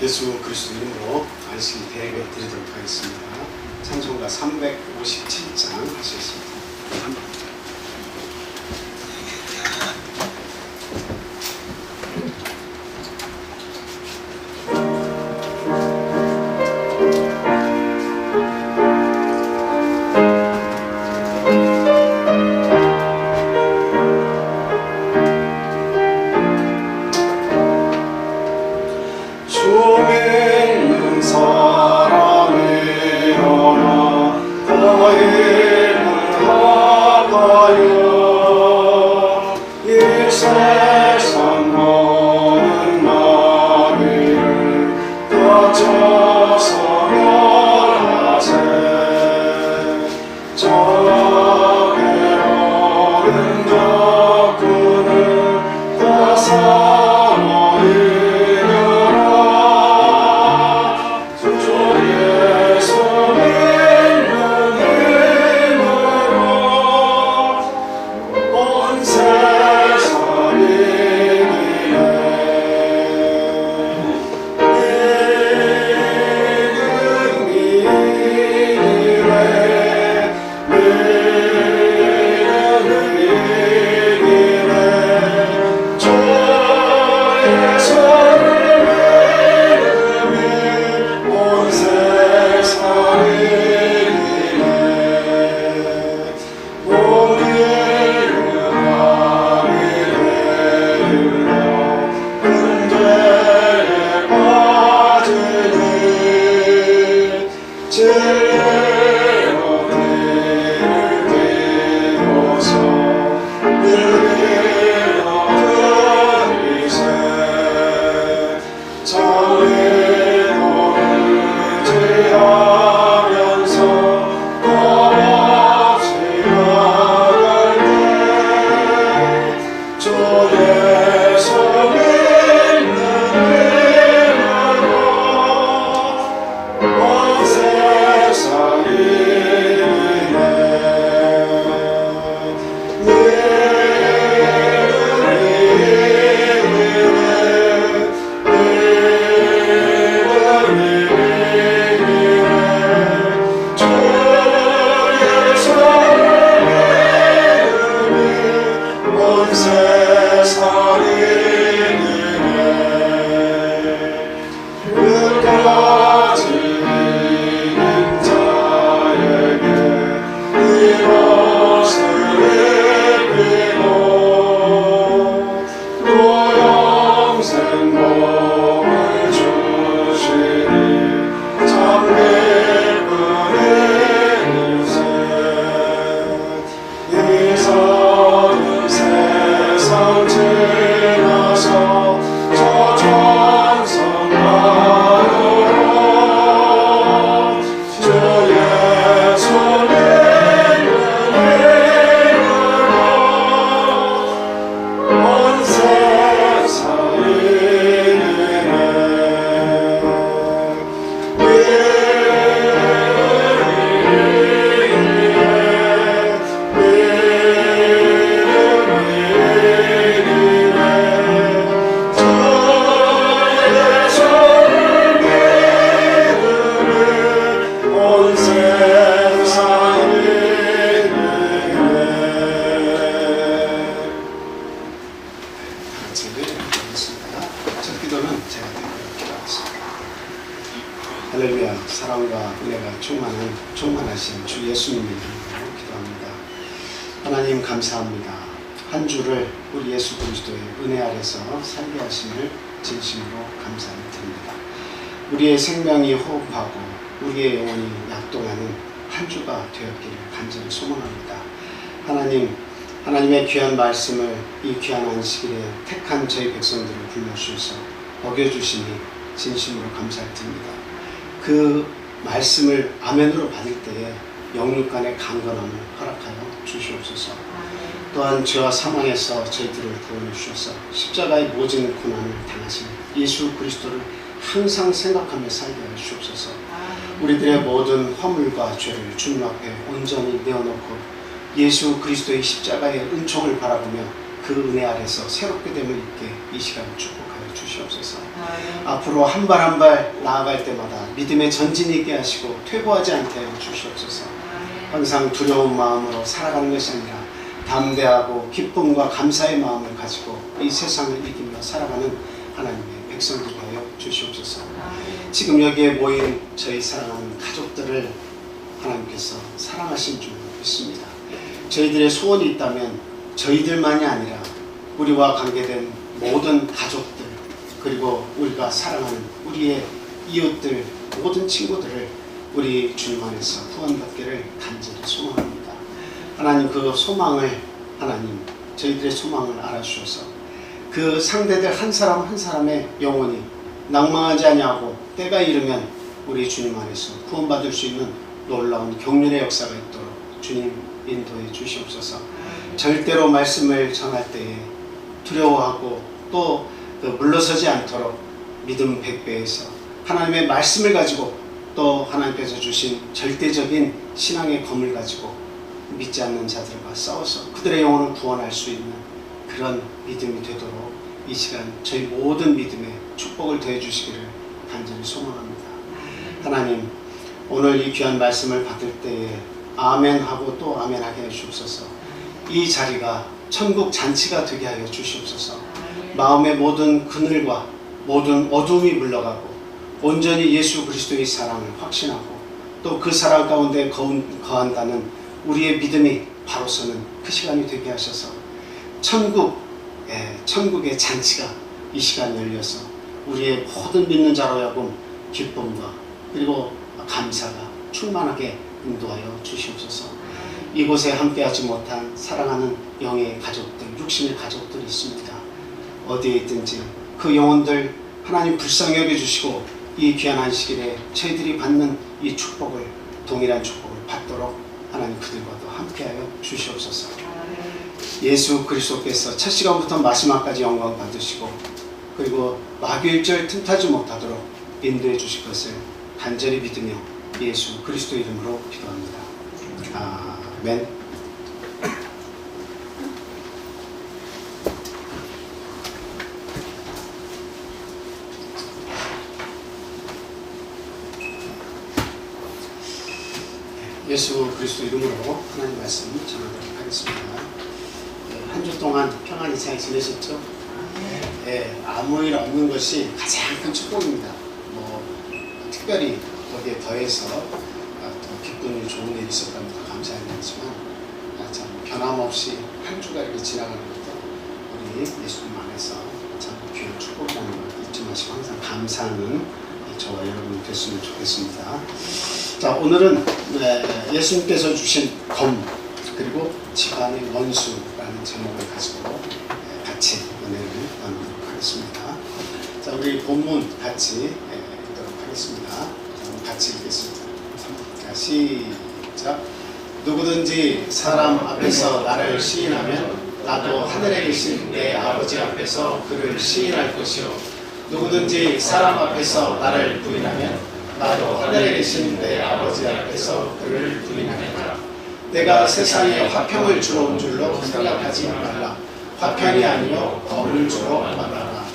예수 그리스도 이름으로 안식 대회 드리도록 하겠습니다. 찬송가 357장 하시겠습니다. 할렐루야. 사랑과 은혜가 충만하신 주 예수님의 이름으로 기도합니다. 하나님 감사합니다. 한 주를 우리 예수 그리스도의 은혜 아래서 살게 하심을 진심으로 감사를 드립니다. 우리의 생명이 호흡하고 우리의 영혼이 약동하는 한 주가 되었기를 간절히 소망합니다. 하나님의 귀한 말씀을 이 귀한 안식일에 택한 저희 백성들을 불러주셔서 먹여주시니 진심으로 감사를 드립니다. 그 말씀을 아멘으로 받을 때에 영육간의 강건함을 허락하여 주시옵소서. 또한 죄와 사망에서 저희들을 구원해 주셔서 십자가의 모진 고난을 당하신 예수 그리스도를 항상 생각하며 살게 하여 주옵소서. 우리들의 모든 허물과 죄를 주님 앞에 온전히 내어놓고 예수 그리스도의 십자가의 은총을 바라보며 그 은혜 아래서 새롭게 됨을 입게 이 시간 축복하여 주시옵소서. 주시옵소서. 앞으로 한 발 한 발 나아갈 때마다 믿음의 전진이 있게 하시고 퇴보하지 않게 하여 주시옵소서. 항상 두려운 마음으로 살아가는 것이 아니라 담대하고 기쁨과 감사의 마음을 가지고 이 세상을 이기며 살아가는 하나님의 백성들이 하여 주시옵소서. 지금 여기에 모인 저희 사랑하는 가족들을 하나님께서 사랑하신 줄 믿습니다. 저희들의 소원이 있다면 저희들만이 아니라 우리와 관계된 모든 가족들, 그리고 우리가 사랑하는 우리의 이웃들, 모든 친구들을 우리 주님 안에서 구원받기를 간절히 소망합니다. 하나님, 그 소망을, 하나님 저희들의 소망을 알아주셔서 그 상대들 한 사람 한 사람의 영혼이 낭망하지 아니하고 때가 이르면 우리 주님 안에서 구원받을 수 있는 놀라운 경륜의 역사가 있도록 주님 인도해 주시옵소서. 절대로 말씀을 전할 때에 두려워하고 또 물러서지 않도록 믿음 100배에서 하나님의 말씀을 가지고 또 하나님께서 주신 절대적인 신앙의 검을 가지고 믿지 않는 자들과 싸워서 그들의 영혼을 구원할 수 있는 그런 믿음이 되도록 이 시간 저희 모든 믿음에 축복을 더해 주시기를 간절히 소망합니다. 하나님, 오늘 이 귀한 말씀을 받을 때에 아멘하고 또 아멘하게 해주옵소서. 이 자리가 천국 잔치가 되게 하여 주시옵소서. 마음의 모든 그늘과 모든 어둠이 물러가고 온전히 예수 그리스도의 사랑을 확신하고 또 그 사랑 가운데 거한다는 우리의 믿음이 바로 서는 그 시간이 되게 하셔서 천국의 잔치가 이 시간 열려서 우리의 모든 믿는 자로 하여금 기쁨과 그리고 감사가 충만하게 인도하여 주시옵소서. 이곳에 함께하지 못한 사랑하는 영의 가족들, 육신의 가족들이 있습니다. 어디에 있든지 그 영혼들 하나님 불쌍히 여겨주시고 이 귀한 안식일에 저희들이 받는 이 축복을, 동일한 축복을 받도록 하나님 그들과도 함께하여 주시옵소서. 예수 그리스도께서 첫 시간부터 마지막까지 영광 받으시고 그리고 마귀일절 틈타지 못하도록 인도해 주실 것을 간절히 믿으며 예수 그리스도 이름으로 기도합니다. 아멘. 예수 그리스도 이름으로 하나님 말씀 전하도록 하겠습니다. 한 주 동안 평안히 잘 지내셨죠? 아무 일 없는 것이 가장 큰 축복입니다. 특별히 거기에 더해서 더 기쁜 일, 좋은 일이 있었다면 더 감사하겠지만 참 변함없이 한 주가 이렇게 지나가는 것도 우리 예수님 안에서 참 귀한 축복이라는 걸 잊지 마시고 항상 감사하는 저와 여러분이 됐으면 좋겠습니다. 자, 오늘은 예수님께서 주신 검 그리고 집안의 원수라는 제목을 가지고 같이 은혜를 나누도록 하겠습니다. 자, 우리 본문 같이 읽도록 하겠습니다. 자, 같이 읽겠습니다. 자, 시작. 누구든지 사람 앞에서 나를 시인하면 나도 하늘에 계신 내 아버지 앞에서 그를 시인할 것이요 누구든지 사람 앞에서 나를 부인하면 나도 하늘에 계신 내 아버지 앞에서 그를 부인하리라. 내가 세상에 화평을 주러 온 줄로 생각하지 말라. 화평이 아니요 검을 주러 말하라.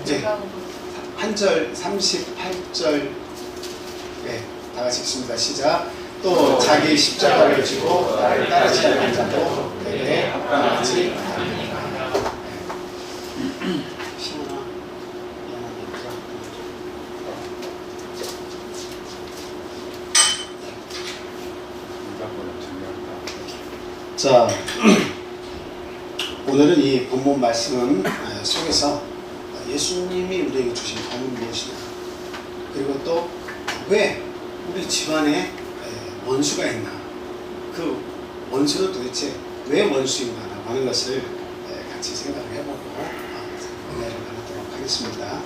네, 한 절 38절 다 같이 읽습니다. 시작. 또 자기 십자가를 지고 나를 따르지 않는 자도 내게 합당하지 아니하리라. 자, 오늘은 이 본문 말씀 속에서 예수님이 우리에게 주신 검은 무엇이냐, 그리고 또 왜 우리 집안에 원수가 있나, 그 원수는 도대체 왜 원수인가 하는 것을 같이 생각을 해보고 은혜를 나누도록 하겠습니다.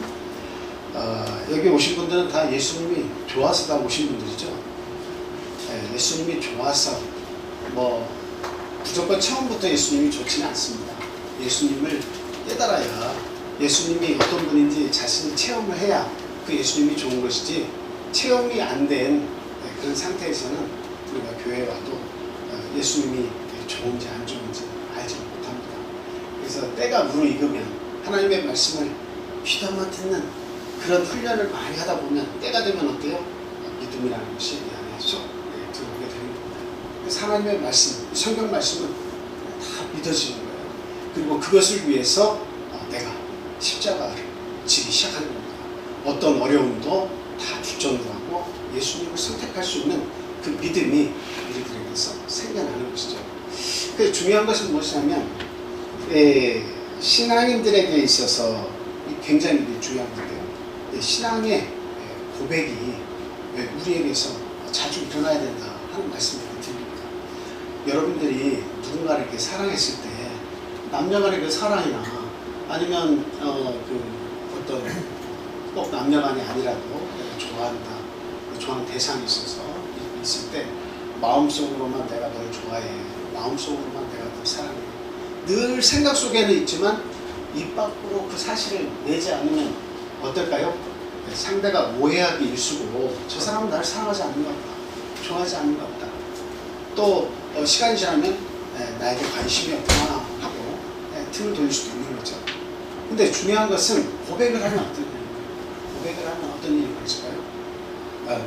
여기 오신 분들은 다 예수님이 좋아서 다 오신 분들이죠. 예수님이 좋아서 무조건 처음부터 예수님이 좋지는 않습니다. 예수님을 깨달아야 예수님이 어떤 분인지 자신이 체험을 해야 그 예수님이 좋은 것이지, 체험이 안 된 그런 상태에서는 우리가 교회에 와도 예수님이 좋은지 안 좋은지 알지 못합니다. 그래서 그래서 때가 무르익으면 하나님의 말씀을 귀담아 듣는 그런 훈련을 많이 하다 보면 때가 되면 어때요? 믿음이라는 것이 이 안에 쏙 들어오게 되는 겁니다. 그래서 하나님의 말씀, 성경 말씀은 다 믿어지는 거예요. 그리고 그것을 위해서 내가 십자가를 지기 시작하는 겁니다. 어떤 어려움도 다 뒷전으로하고 예수님을 선택할 수 있는 그 믿음이 우리들에게서 생겨나는 것이죠. 그 중요한 것은 무엇이냐면 신앙인들에게 있어서 굉장히 중요한 건데요. 신앙의 고백이 우리에게서 자주 일어나야 된다 하는 말씀을 드립니다. 여러분들이 누군가를 이렇게 사랑했을 때 남녀간의 그 사랑이나 아니면 어떤 꼭 남녀간이 아니라도 내가 좋아하는 대상이 있어서 있을 때 마음속으로만 내가 널 좋아해, 마음속으로만 내가 널 사랑해, 늘 생각 속에는 있지만 입 밖으로 그 사실을 내지 않으면 어떨까요? 상대가 오해하기 일쑤고 저 사람은 나를 사랑하지 않는 것 같다, 좋아하지 않는 것 같다, 또 시간이 지나면 나에게 관심이 없구나 하고 틈을 돌릴 수도 있는 거죠. 근데 중요한 것은 고백을 하면 어떤 일이 고백을 하면 어떤 일이 벌어질까요?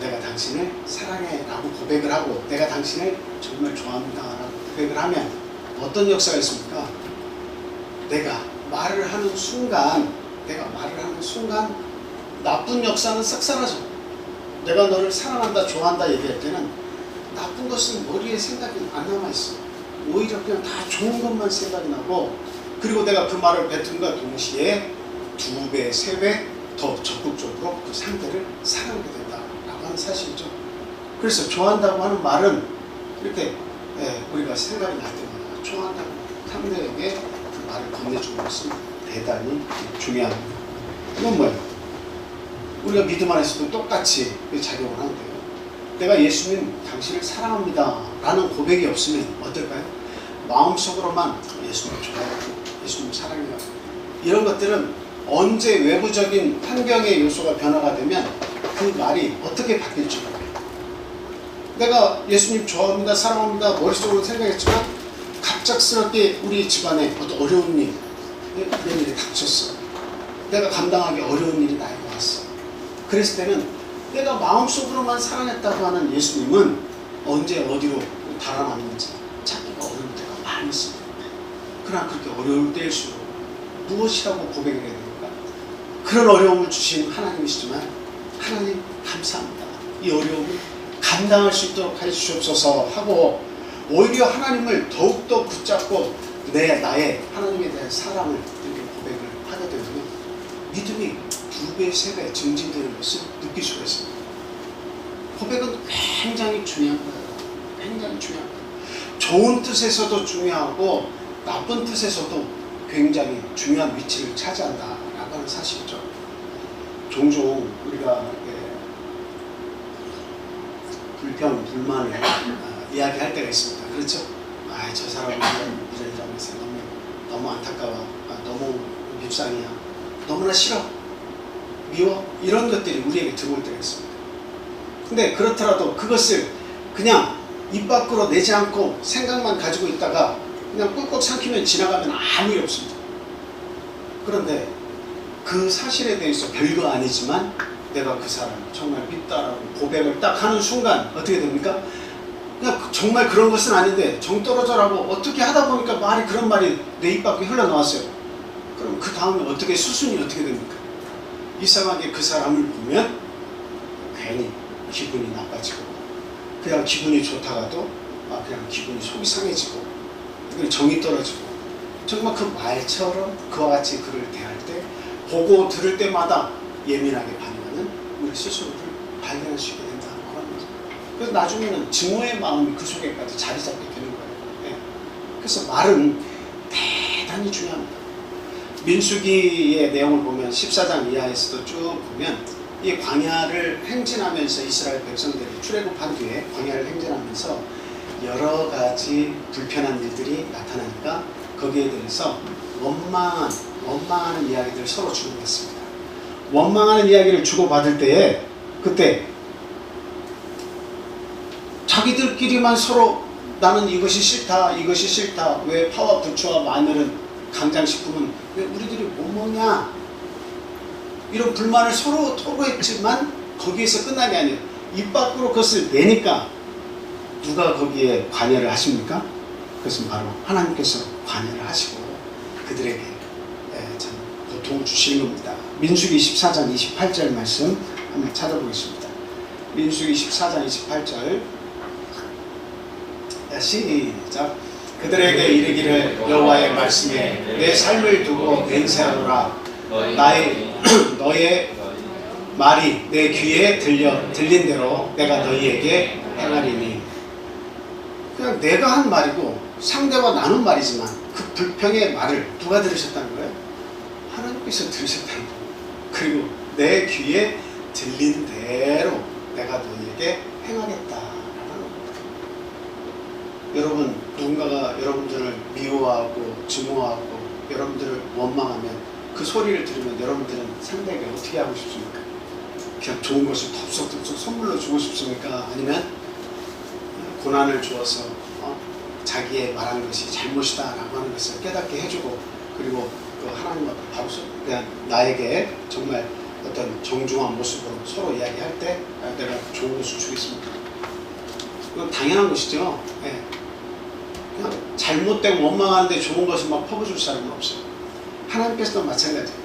내가 당신을 사랑해 라고 고백을 하고 내가 당신을 정말 좋아합니다 라고 고백을 하면 어떤 역사가 있습니까? 내가 말을 하는 순간 나쁜 역사는 싹 사라져. 내가 너를 사랑한다, 좋아한다 얘기할 때는 나쁜 것은 머리에 생각이 안 남아있어. 오히려 그냥 다 좋은 것만 생각이 나고, 그리고 내가 그 말을 뱉음과 동시에 2배, 3배 더 적극적으로 그 상대를 사랑하게 된다라고 하는 사실이죠. 그래서 좋아한다고 하는 말은 이렇게 우리가 생각이 날 때마다 좋아한다고 상대에게 그 말을 건네주는 것은 대단히 중요합니다. 이건 뭐예요? 우리가 믿음 안에서도 똑같이 작용을 하는데요. 내가 예수님 당신을 사랑합니다 라는 고백이 없으면 어떨까요? 마음속으로만 예수님 좋아하고 예수님 사랑해요. 이런 것들은 언제 외부적인 환경의 요소가 변화가 되면 그 말이 어떻게 바뀔지 몰라요. 내가 예수님 좋아합니다, 사랑합니다 머릿속으로 생각했지만 갑작스럽게 우리 집안에 어떤 어려운 일, 그런 일이 닥쳤어. 내가 감당하기 어려운 일이 나에게 왔어. 그랬을 때는 내가 마음속으로만 사랑했다고 하는 예수님은 언제 어디로 달아났는지 찾기가 어려울 때가 많이 있습니다. 그러나 그렇게 어려울 때일수록 무엇이라고 고백을 해야 됩니까? 그런 어려움을 주신 하나님이시지만 하나님 감사합니다. 이 어려움을 감당할 수 있도록 해주시옵소서 하고 오히려 하나님을 더욱더 붙잡고 나의 하나님에 대한 사랑을 이렇게 고백을 하게 되면 믿음이 2배, 3배 증진되는 것을 느낄 수가 있습니다. 고백은 굉장히 중요한 거예요. 굉장히 중요한 거예요. 좋은 뜻에서도 중요하고 나쁜 뜻에서도 굉장히 중요한 위치를 차지한다라고 하는 사실이죠. 종종 우리가 불평, 불만을 이야기할 때가 있습니다. 그렇죠? 저 사람은 이런 점에서 너무 안타까워, 너무 밉상이야, 너무나 싫어, 미워, 이런 것들이 우리에게 들어올 때가 있습니다. 근데 그렇더라도 그것을 그냥 입 밖으로 내지 않고 생각만 가지고 있다가 그냥 꿀꺽 삼키면 지나가면 아무 일 없습니다. 그런데 그 사실에 대해서 별거 아니지만 내가 그 사람 정말 밉다라고 고백을 딱 하는 순간 어떻게 됩니까? 그냥 정말 그런 것은 아닌데 정 떨어져라고 어떻게 하다 보니까 그런 말이 내 입 밖에 흘러나왔어요. 그럼 그 다음에 어떻게 수순이 어떻게 됩니까? 이상하게 그 사람을 보면 괜히 기분이 나빠지고, 그냥 기분이 좋다가도 그냥 기분이 속이 상해지고, 정이 떨어지고, 정말 그 말처럼 그와 같이 그를 대할 때 보고 들을 때마다 예민하게 반응하는 우리 스스로를 발견할 수 있게 된다는 거죠. 그래서 나중에는 증오의 마음이 그 속에까지 자리 잡게 되는 거예요. 그래서 말은 대단히 중요합니다. 민수기의 내용을 보면 14장 이하에서도 쭉 보면 이 광야를 행진하면서 이스라엘 백성들이 출애굽한 뒤에 광야를 행진하면서 여러 가지 불편한 일들이 나타나니까 거기에 대해서 원망하는 이야기들을 서로 주고받습니다. 원망하는 이야기를 주고받을 때에 그때 자기들끼리만 서로 나는 이것이 싫다, 이것이 싫다, 왜 파와 부추와 마늘은 강장식품은 왜 우리들이 못 먹냐? 이런 불만을 서로 토로했지만 거기에서 끝난 게 아니에요. 입 밖으로 그것을 내니까 누가 거기에 관여를 하십니까? 그것은 바로 하나님께서 관여를 하시고 그들에게 참 고통을 주시는 겁니다. 민수기 14장 28절 말씀 한번 찾아보겠습니다. 민수기 14장 28절 시작. 그들에게 이르기를 여호와의 말씀에 내 삶을 두고 맹세하노라. 너의 말이 내 귀에 들린 대로 내가 너희에게 행하리니. 그냥 내가 한 말이고 상대와 나눈 말이지만 그 불평의 말을 누가 들으셨다는 거예요? 하나님께서 들으셨다는 거예요. 그리고 내 귀에 들린 대로 내가 너희에게 행하겠다. 여러분, 누군가가 여러분들을 미워하고 증오하고 여러분들을 원망하면 그 소리를 들으면 여러분들은 상대에게 어떻게 하고 싶습니까? 그냥 좋은 것을 덥석덥석 선물로 주고 싶습니까? 아니면 고난을 주어서 자기의 말한 것이 잘못이다 라고 하는 것을 깨닫게 해주고 그리고 그 하나님 앞에 바로 그냥 나에게 정말 어떤 정중한 모습으로 서로 이야기할 때 내가 좋은 것을 주겠습니다. 이건 당연한 것이죠. 네. 그냥 잘못되고 원망하는데 좋은 것을 막 퍼부어줄 사람은 없어요. 하나님께서도 마찬가지예요.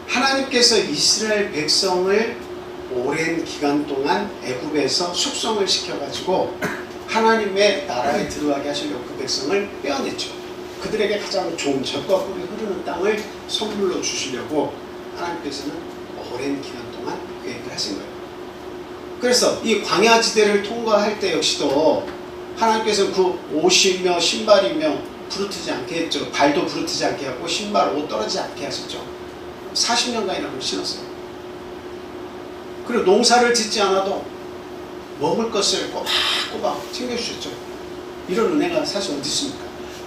하나님께서 이스라엘 백성을 오랜 기간 동안 애굽에서 숙성을 시켜가지고 하나님의 나라에 들어가게 하시려고 그 백성을 빼어냈죠. 그들에게 가장 좋은 젖과 꿀이 흐르는 땅을 선물로 주시려고 하나님께서는 오랜 기간 동안 계획을 하신 거예요. 그래서 이 광야지대를 통과할 때 역시도 하나님께서 그 옷이며 신발이며 부르트지 않게 했죠. 발도 부르트지 않게 하고 신발, 옷 떨어지지 않게 하셨죠. 40년간이나 그걸 신었어요. 그리고 농사를 짓지 않아도 먹을 것을 꼬박꼬박 챙겨주셨죠. 이런 은혜가 사실 어디 있습니까?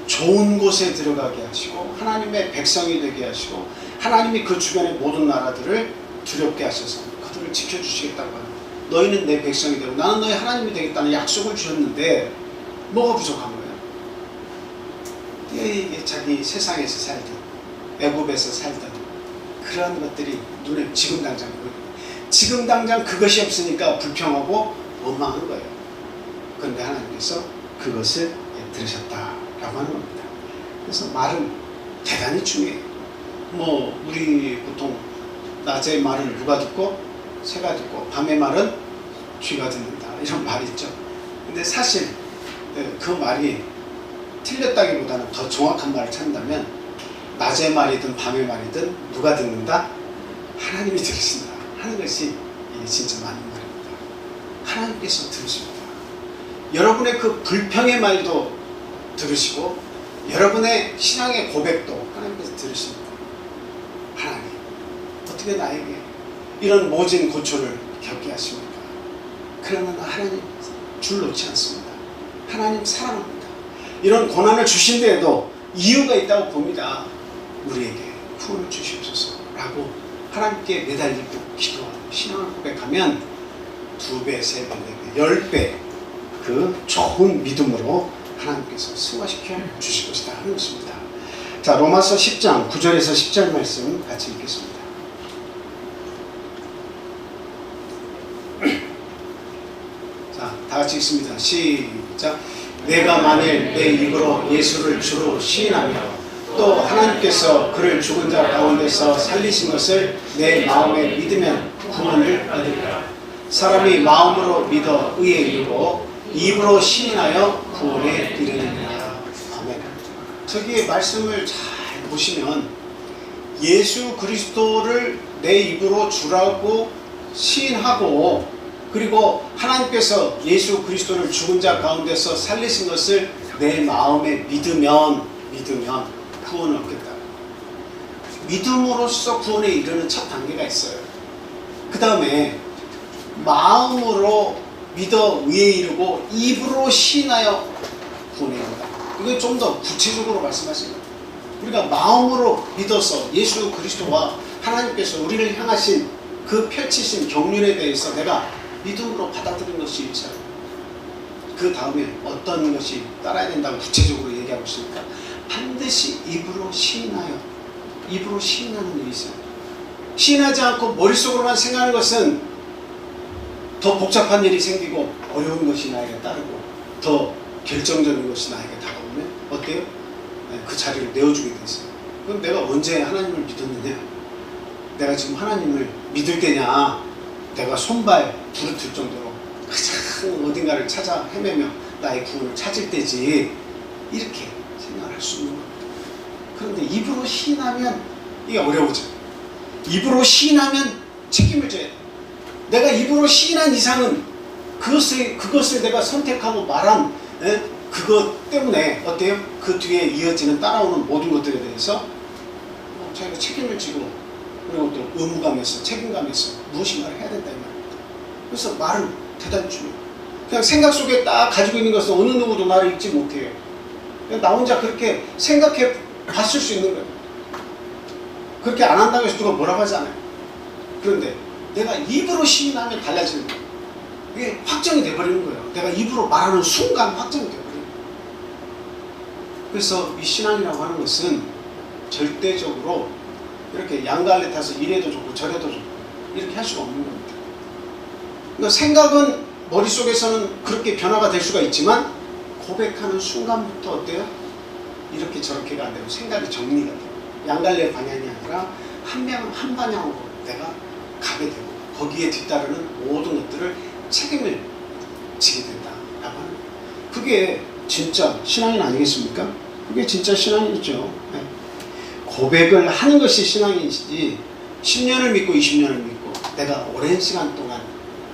좋은 곳에 들어가게 하시고 하나님의 백성이 되게 하시고 하나님이 그 주변의 모든 나라들을 두렵게 하셔서 그들을 지켜주시겠다고 합니다. 너희는 내 백성이 되고 나는 너희 하나님이 되겠다는 약속을 주셨는데 뭐가 부족한 거예요? 이게 자기 세상에서 살던 애굽에서 살던 그런 것들이 눈에 지금 당장 보여요. 지금 당장 그것이 없으니까 불평하고 원망한 거예요. 그런데 하나님께서 그것을 들으셨다라고 하는 겁니다. 그래서 말은 대단히 중요해요. 우리 보통 낮의 말은 누가 듣고 새가 듣고 밤의 말은 쥐가 듣는다 이런 말이 있죠. 근데 사실 그 말이 틀렸다기보다는 더 정확한 말을 찾는다면 낮의 말이든 밤의 말이든 누가 듣는다? 하나님이 들으신다 하는 것이 진짜 맞는 말입니다. 하나님께서 들으십니다. 여러분의 그 불평의 말도 들으시고 여러분의 신앙의 고백도 하나님께서 들으십니다. 하나님 어떻게 나에게 이런 모진 고초를 겪게 하십니까? 그러나 하나님 줄 놓지 않습니다. 하나님 사랑합니다. 이런 고난을 주신데에도 이유가 있다고 봅니다. 우리에게 구원을 주시옵소서 라고 하나님께 매달리고 기도하고 신앙을 고백하면 2배, 3배, 4배, 10배 그 좋은 믿음으로 하나님께서 승화시켜 주실 것이다 하는 것입니다. 자, 로마서 10장 9절에서 10절 말씀 같이 읽겠습니다. 자, 다 같이 읽습니다. 시작. 내가 만일 내 입으로 예수를 주로 시인하며 또 하나님께서 그를 죽은 자 가운데서 살리신 것을 내 마음에 믿으면 구원을 얻으리라. 사람이 마음으로 믿어 의에 이르고 입으로 시인하여 구원에 이르느니라. 아멘. 저기에 말씀을 잘 보시면 예수 그리스도를 내 입으로 주라고 시인하고 그리고 하나님께서 예수 그리스도를 죽은 자 가운데서 살리신 것을 내 마음에 믿으면 구원을 얻겠다. 믿음으로써 구원에 이르는 첫 단계가 있어요. 그 다음에 마음으로 믿어 의에 이르고 입으로 시인하여 구원에 이른다. 이건 좀 더 구체적으로 말씀하시는 거예요. 우리가 마음으로 믿어서 예수 그리스도와 하나님께서 우리를 향하신 그 펼치신 경륜에 대해서 내가 믿음으로 받아들인 것이 있어요. 그 다음에 어떤 것이 따라야 된다고 구체적으로 얘기하고 있으니까 반드시 입으로 시인하여, 입으로 시인하는 일이 있어요. 시인하지 않고 머릿속으로만 생각하는 것은 더 복잡한 일이 생기고 어려운 것이 나에게 따르고 더 결정적인 것이 나에게 다가오면 어때요? 그 자리를 내어주게 돼 있어요. 그럼 내가 언제 하나님을 믿었느냐? 내가 지금 하나님을 믿을 때냐? 내가 손발 부르틀 정도로 가장 어딘가를 찾아 헤매며 나의 구원을 찾을 때지, 이렇게 생각할 수 있는 겁니다. 그런데 입으로 시인하면 이게 어려워져. 입으로 시인하면 책임을 져야 돼. 내가 입으로 시인한 이상은 그것을 내가 선택하고 말한 그것 때문에 어때요? 그 뒤에 이어지는 따라오는 모든 것들에 대해서 자기가 책임을 지고, 그리고 또 의무감에서 책임감에서 무엇인가를 해야 된다 이 말입니다. 그래서 말은 대단히 중요해요. 그냥 생각 속에 딱 가지고 있는 것은 어느 누구도 나를 읽지 못해요. 그냥 나 혼자 그렇게 생각해 봤을 수 있는 거예요. 그렇게 안 한다고 해서 누가 뭐라고 하지 않아요. 그런데 내가 입으로 시인하면 달라지는 거예요. 이게 확정이 돼버리는 거예요. 내가 입으로 말하는 순간 확정이 돼버리는 거예요. 그래서 이 신앙이라고 하는 것은 절대적으로 이렇게 양갈래 타서 이래도 좋고 저래도 좋고 이렇게 할 수가 없는 겁니다. 그러니까 생각은 머릿속에서는 그렇게 변화가 될 수가 있지만 고백하는 순간부터 어때요? 이렇게 저렇게가 안 되고 생각이 정리가 돼요. 양갈래 방향이 아니라 한 방향으로 내가 가게 되고 거기에 뒤따르는 모든 것들을 책임을 지게 된다라고 하는 거예요. 그게 진짜 신앙인 아니겠습니까? 그게 진짜 신앙이죠. 네. 고백을 하는 것이 신앙이지 10년을 믿고 20년을 믿고 내가 오랜 시간 동안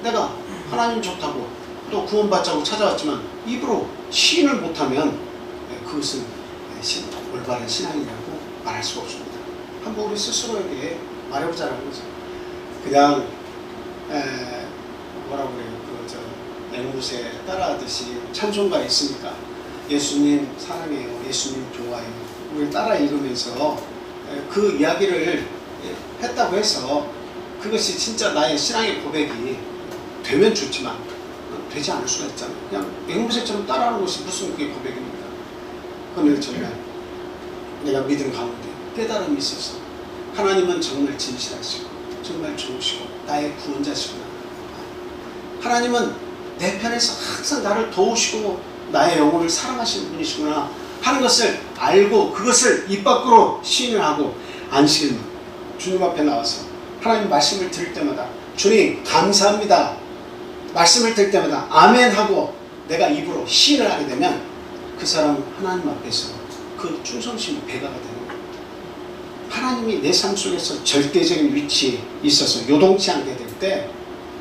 내가 하나님 좋다고 또 구원받자고 찾아왔지만 입으로 시인을 못하면 그것은 올바른 신앙이라고 말할 수가 없습니다. 한번 우리 스스로에게 말해보자라는 거죠. 그냥 뭐라고 그래요? 앵무새 따라하듯이 찬송가 있으니까 예수님 사랑해요, 예수님 좋아요, 우리 따라 읽으면서 그 이야기를 했다고 해서 그것이 진짜 나의 신앙의 고백이 되면 좋지만 되지 않을 수가 있잖아요. 그냥 앵무새처럼 따라하는 것이 무슨 그게 고백입니까? 그런데 정말 내가 믿음 가운데 깨달음이 있어서 하나님은 정말 진실하시고 정말 좋으시고 나의 구원자시구나, 하나님은 내 편에서 항상 나를 도우시고 나의 영혼을 사랑하시는 분이시구나 하는 것을 알고 그것을 입 밖으로 시인을 하고 안식일 주님 앞에 나와서 하나님 말씀을 들을 때마다 주님 감사합니다 말씀을 들을 때마다 아멘 하고 내가 입으로 시인을 하게 되면 그 사람은 하나님 앞에서 그 충성심이 배가가 되는 거예요. 하나님이 내 삶 속에서 절대적인 위치에 있어서 요동치 않게 될 때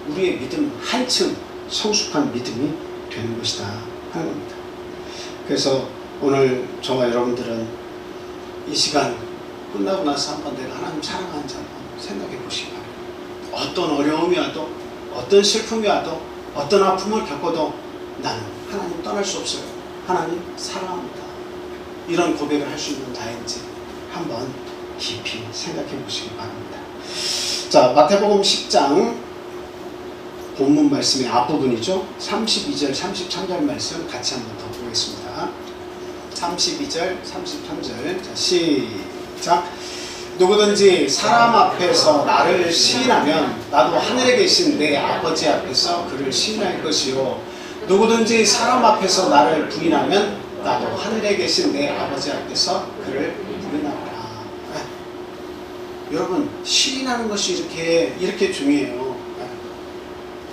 우리의 믿음은 한층 성숙한 믿음이 되는 것이다 하는 겁니다. 그래서 오늘 저와 여러분들은 이 시간 끝나고 나서 한번 내가 하나님 사랑하는지 한번 생각해 보시기 바랍니다. 어떤 어려움이 와도 어떤 슬픔이 와도 어떤 아픔을 겪어도 나는 하나님 떠날 수 없어요. 하나님 사랑합니다. 이런 고백을 할 수 있는 나인지 한번 깊이 생각해 보시기 바랍니다. 자, 마태복음 10장 본문 말씀의 앞부분이죠. 32절 33절 말씀 같이 한번 더 보겠습니다. 32절 33절 자, 시작. 누구든지 사람 앞에서 나를 시인하면 나도 하늘에 계신 내 아버지 앞에서 그를 시인할 것이요 누구든지 사람 앞에서 나를 부인하면 나도 하늘에 계신 내 아버지 앞에서 그를 부인하리라. 여러분 시인하는 것이 이렇게 중요해요.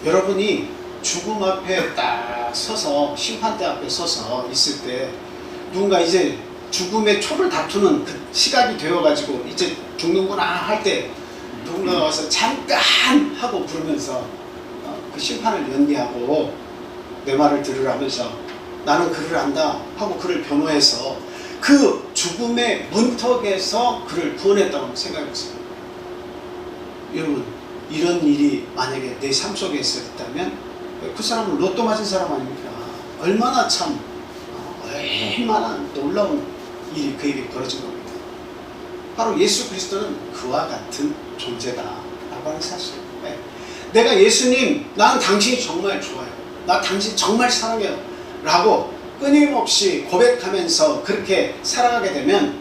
여러분이 죽음 앞에 딱 서서 심판대 앞에 서서 있을 때 누군가 이제 죽음의 초를 다투는 그 시각이 되어가지고 이제 죽는구나 할 때 누군가가 와서 잠깐 하고 부르면서 그 심판을 연기하고 내 말을 들으라면서 나는 그를 안다 하고 그를 변호해서 그 죽음의 문턱에서 그를 구원했다고 생각했어요. 여러분 이런 일이 만약에 내 삶 속에 있었다면 그 사람은 로또 맞은 사람 아닙니까? 얼마나 참 얼마나 놀라운 일이 그에게 벌어진 겁니다. 바로 예수 그리스도는 그와 같은 존재다 라고 하는 사실. 내가 예수님 난 당신이 정말 좋아요, 나 당신 정말 사랑해요 라고 끊임없이 고백하면서 그렇게 살아가게 되면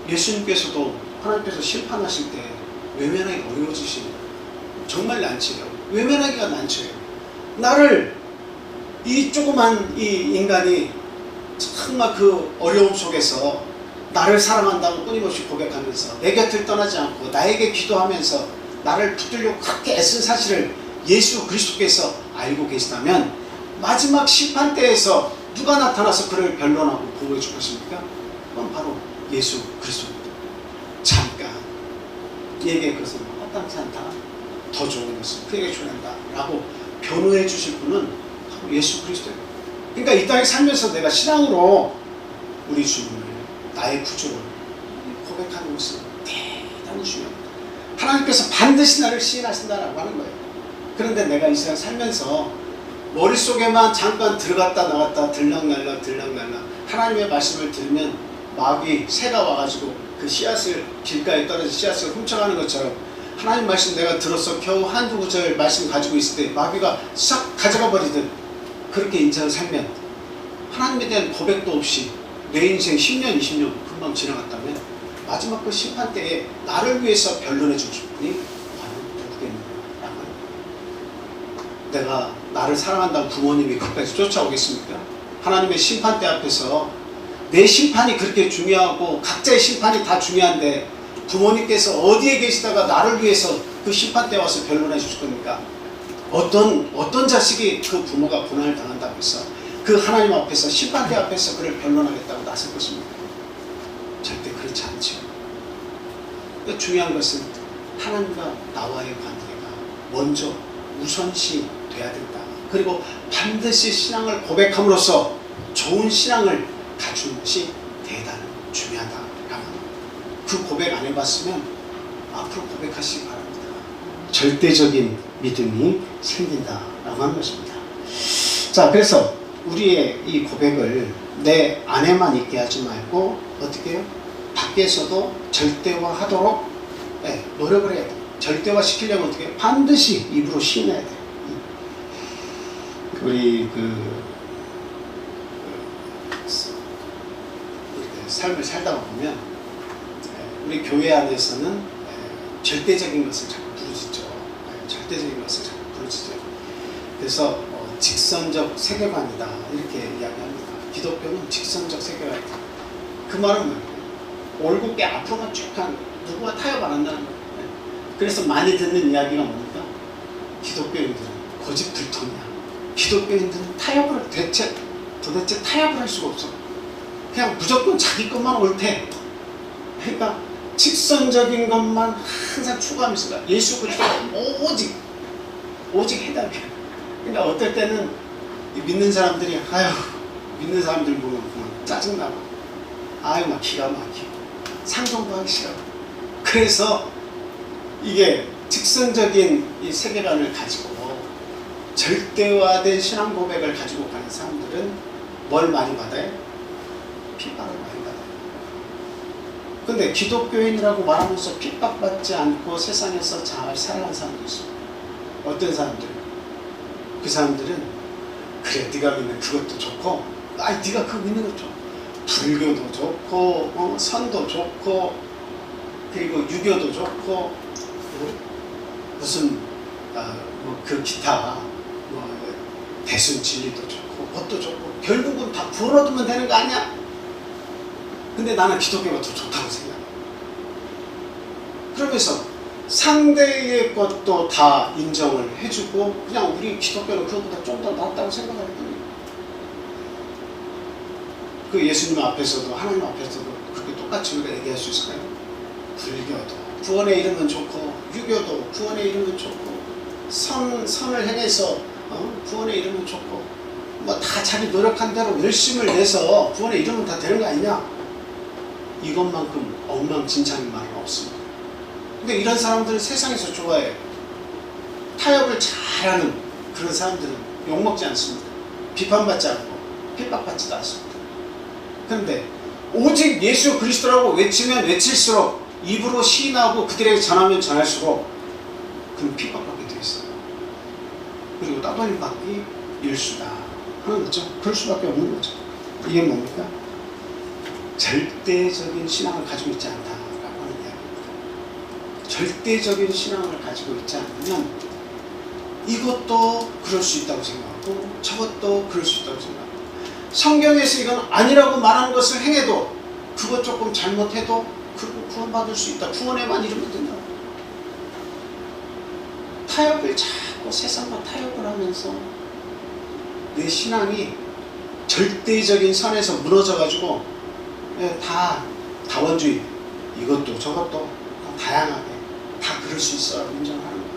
예수님께서도 하나님께서 심판하실 때 외면하기 어려워지시는 정말 난처해요. 외면하기가 난처해요. 나를 이 조그만 이 인간이 정말 그 어려움 속에서 나를 사랑한다고 끊임없이 고백하면서 내 곁을 떠나지 않고 나에게 기도하면서 나를 붙들려고 그렇게 애쓴 사실을 예수 그리스도께서 알고 계시다면 마지막 심판대에서 누가 나타나서 그를 변론하고 보호해 줄 것입니까? 그건 바로 예수 그리스도입니다. 잠깐 얘에게 그것은 마땅치 않다, 더 좋은 것을 그에게 주는다 라고 변호해 주실 분은 바로 예수 그리스도예요. 그러니까 이 땅에 살면서 내가 신앙으로 우리 주님을 나의 구주를 고백하는 것은 대단히 중요합니다. 하나님께서 반드시 나를 시인하신다라고 하는 거예요. 그런데 내가 이 세상 살면서 머릿속에만 잠깐 들어갔다 나갔다 들락날락 하나님의 말씀을 들으면 마귀 새가 와가지고 그 씨앗을 길가에 떨어진 씨앗을 훔쳐가는 것처럼 하나님 말씀 내가 들었어 겨우 한두 구절 말씀 가지고 있을 때 마귀가 싹 가져가 버리듯 그렇게 인생을 살면 하나님에 대한 고백도 없이 내 인생 10년 20년 금방 지나갔다면 마지막 그 심판 때에 나를 위해서 변론해 주실 분이 과연 누구겠느냐라고 합니다. 내가 나를 사랑한다는 부모님이 끝까지 쫓아오겠습니까? 하나님의 심판대 앞에서 내 심판이 그렇게 중요하고 각자의 심판이 다 중요한데 부모님께서 어디에 계시다가 나를 위해서 그 심판대 와서 변론해 주실 겁니까? 어떤 자식이 그 부모가 고난을 당한다고 해서 그 하나님 앞에서 심판대 앞에서 그를 변론하겠다고 나설 것입니까? 절대 그렇지 않죠. 그러니까 중요한 것은 하나님과 나와의 관계가 먼저 우선시 돼야 된다. 그리고 반드시 신앙을 고백함으로써 좋은 신앙을 갖추는 것이 대단히 중요하다라고 합니다. 그 고백 안 해봤으면 앞으로 고백하시기 바랍니다. 절대적인 믿음이 생긴다라고 하는 것입니다. 자, 그래서 우리의 이 고백을 내 안에만 있게 하지 말고 어떻게 해요? 밖에서도 절대화하도록 노력을 해야 돼요. 절대화 시키려면 어떻게 해요? 반드시 입으로 시인해야 돼요. 우리 삶을 살다 보면 우리 교회 안에서는 절대적인 것을 자꾸 부르짖죠. 절대적인 것을 자꾸 부르짖죠. 그래서 직선적 세계관이다 이렇게 이야기합니다. 기독교는 직선적 세계관이다. 그 말은 뭐예요? 올곧게 앞으로만 쭉 가는 거예요. 누구와 타협 안 한다는 거예요. 그래서 많이 듣는 이야기가 뭡니까? 기독교인들은 고집불통이야. 기독교인들은 타협을 도대체 타협을 할 수가 없어. 그냥 무조건 자기 것만 옳대. 그러니까 직선적인 것만 항상 추구하면서 예수 그리스도가 오직 해답이야. 그러니까 어떨 때는 믿는 사람들이 믿는 사람들 보면 짜증나고 막 기가 막히고 상종도 하기 싫어. 그래서 이게 직선적인 이 세계관을 가지고 절대화된 신앙 고백을 가지고 가는 사람들은 뭘 많이 받아요? 핍박을 많이 받아요. 근데 기독교인이라고 말하면서 핍박받지 않고 세상에서 잘 살아가는 사람도 있어요. 어떤 사람들? 그 사람들은 그래 네가 믿는 그것도 좋고 네가 그거 믿는 것도 좋고 불교도 좋고 선도 좋고 그리고 유교도 좋고 무슨 그 기타 대순 진리도 좋고 것도 좋고 결국은 다 구원 얻으면 되는 거 아니야? 근데 나는 기독교가 더 좋다고 생각해. 그러면서 상대의 것도 다 인정을 해주고 그냥 우리 기독교는 그것보다 좀 더 낫다고 생각하거든요. 그 예수님 앞에서도 하나님 앞에서도 그렇게 똑같이 우리가 얘기할 수 있을까요? 불교도 구원에 이르면 좋고 유교도 구원에 이르면 좋고 선을 행해서 구원에 이르면 좋고 뭐 다 자기 노력한 대로 열심을 내서 구원에 이르면 다 되는 거 아니냐? 이것만큼 엉망진창인 말은 없습니다. 근데 이런 사람들은 세상에서 좋아해요. 타협을 잘하는 그런 사람들은 욕먹지 않습니다. 비판받지 않고 핍박받지도 않습니다. 그런데 오직 예수 그리스도라고 외치면 외칠수록 입으로 시인하고 그들에게 전하면 전할수록 그는 핍박받게 되어 있어요. 그리고 따돌림받기 일수다. 하는 거죠. 그럴 수밖에 없는 거죠. 이게 뭡니까? 절대적인 신앙을 가지고 있지 않다라고 하는 이야기입니다. 절대적인 신앙을 가지고 있지 않으면 이것도 그럴 수 있다고 생각하고 저것도 그럴 수 있다고 생각하고, 성경에서 이건 아니라고 말하는 것을 행해도, 그것 조금 잘못해도 그리고 구원받을 수 있다, 구원에만 이르면 된다. 타협을 자꾸 세상과 타협을 하면서 내 신앙이 절대적인 선에서 무너져가지고 다 다원주의, 이것도 저것도 다양하게 다 그럴 수 있어 인정하는 거야.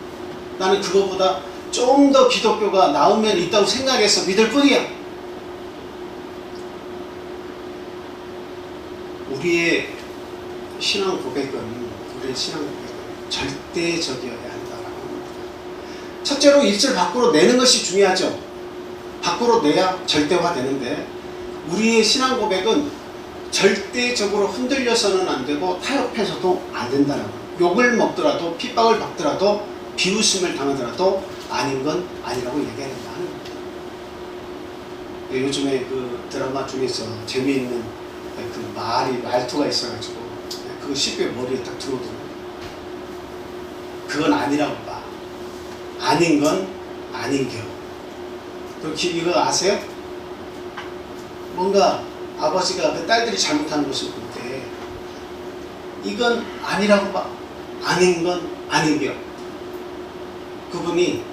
나는 그거보다 좀 더 기독교가 나은 면이 있다고 생각해서 믿을 뿐이야. 우리의 신앙 고백은 절대적이어야 한다라고 합니다. 첫째로 1절 밖으로 내는 것이 중요하죠. 밖으로 내야 절대화 되는데, 우리의 신앙 고백은 절대적으로 흔들려서는 안 되고 타협해서도 안 된다는 거예요. 욕을 먹더라도, 핍박을 받더라도, 비웃음을 당하더라도 아닌 건 아니라고 얘기해야 된다 하는 겁니다. 요즘에 그 드라마 중에서 재미있는 그 말투가 있어가지고 그거 쉽게 머리에 딱 들어오더라고요. 그건 아니라고 봐. 아닌 건 아닌겨. 이거 아세요? 뭔가 아버지가 그 딸들이 잘못하는 것을 볼 때 이건 아니라고 봐. 아닌 건 아닌겨. 그분이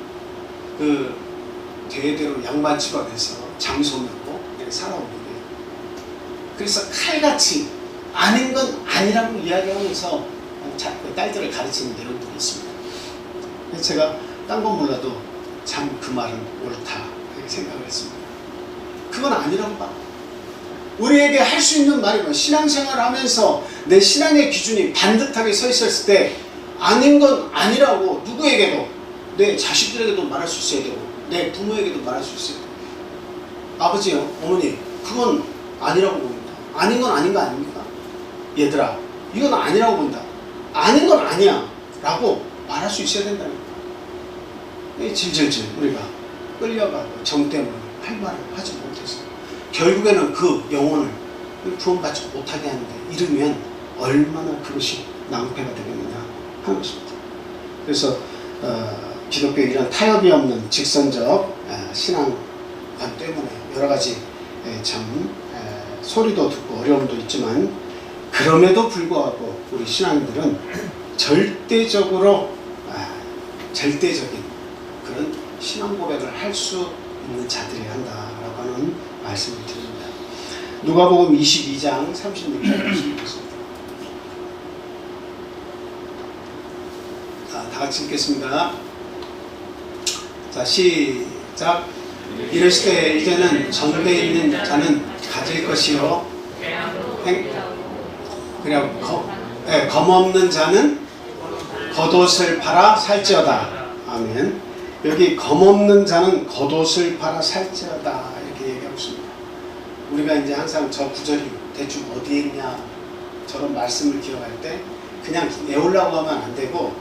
그 대대로 양반집안에서 장손으로 살아오는데, 그래서 칼같이 아닌 건 아니라고 이야기하면서 딸들을 가르치는 내용들이 있습니다. 그래서 제가 딴 건 몰라도 참 그 말은 옳다 이렇게 생각을 했습니다. 그건 아니라고 봐. 우리에게 할 수 있는 말이면 신앙생활을 하면서 내 신앙의 기준이 반듯하게 서 있었을 때 아닌 건 아니라고 누구에게도, 내 자식들에게도 말할 수 있어야 되고 내 부모에게도 말할 수 있어야 되고, 아버지요, 어머니, 그건 아니라고 봅니다. 아닌 건 아닌 거 아닙니까? 얘들아, 이건 아니라고 본다. 아닌 건 아니야 라고 말할 수 있어야 된다는 거예요. 질질질 우리가 끌려가고 정 때문에 할 말을 하지 못해서 결국에는 그 영혼을 구원받지 못하게 하는데 이르면 얼마나 그것이 낭패가 되겠느냐 하는 것입니다. 그래서 기독교의 이런 타협이 없는 직선적 신앙관 때문에 여러 가지 참 소리도 듣고 어려움도 있지만, 그럼에도 불구하고 우리 신앙인들은 절대적인 그런 신앙 고백을 할 수 있는 자들이어야 한다라고 하는 말씀을 드립니다. 누가복음 22장 36절 말씀 읽겠습니다. 다 같이 읽겠습니다. 자, 시작. 이르시되 이제는 정죄 있는 자는 가질 것이요 검없는 자는 겉옷을 팔아 살지어다. 아멘. 여기 검없는 자는 겉옷을 팔아 살지어다 이렇게 얘기하고 있습니다. 우리가 이제 항상 저 구절이 대충 어디에 있냐, 저런 말씀을 기억할 때 그냥 외우려고 하면 안 되고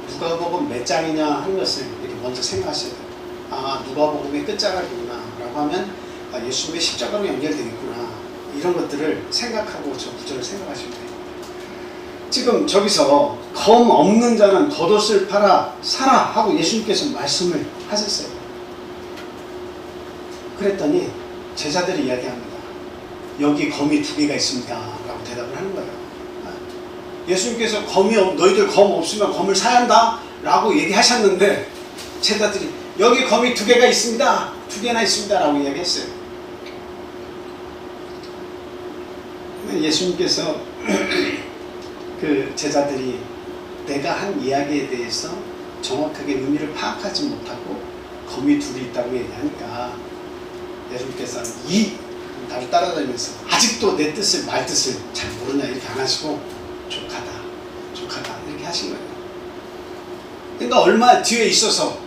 누가복음 몇 장이냐 하는 것을 이렇게 먼저 생각하셔야 돼요. 아, 누가복음의 끝자락이구나 라고 하면 예수님의 십자가로 연결되겠구나, 이런 것들을 생각하고 저 구절을 생각하시면 돼요. 지금 저기서 검 없는 자는 겉옷을 팔아 사라 하고 예수님께서 말씀을 하셨어요. 그랬더니 제자들이 이야기합니다. 여기 검이 2개가 있습니다 라고 대답을 하는 거예요. 예수님께서 너희들 검 없으면 검을 사야 한다 라고 얘기하셨는데, 제자들이 여기 검이 2개가 있습니다, 2개나 있습니다 라고 이야기했어요. 예수님께서 그 제자들이 내가 한 이야기에 대해서 정확하게 의미를 파악하지 못하고 검이 2이 있다고 얘기하니까 예수님께서는 나를 따라다니면서 아직도 내 뜻을 말 뜻을 잘 모르냐 이렇게 안 하시고 족하다 이렇게 하신 거예요. 그러니까 얼마 뒤에 있어서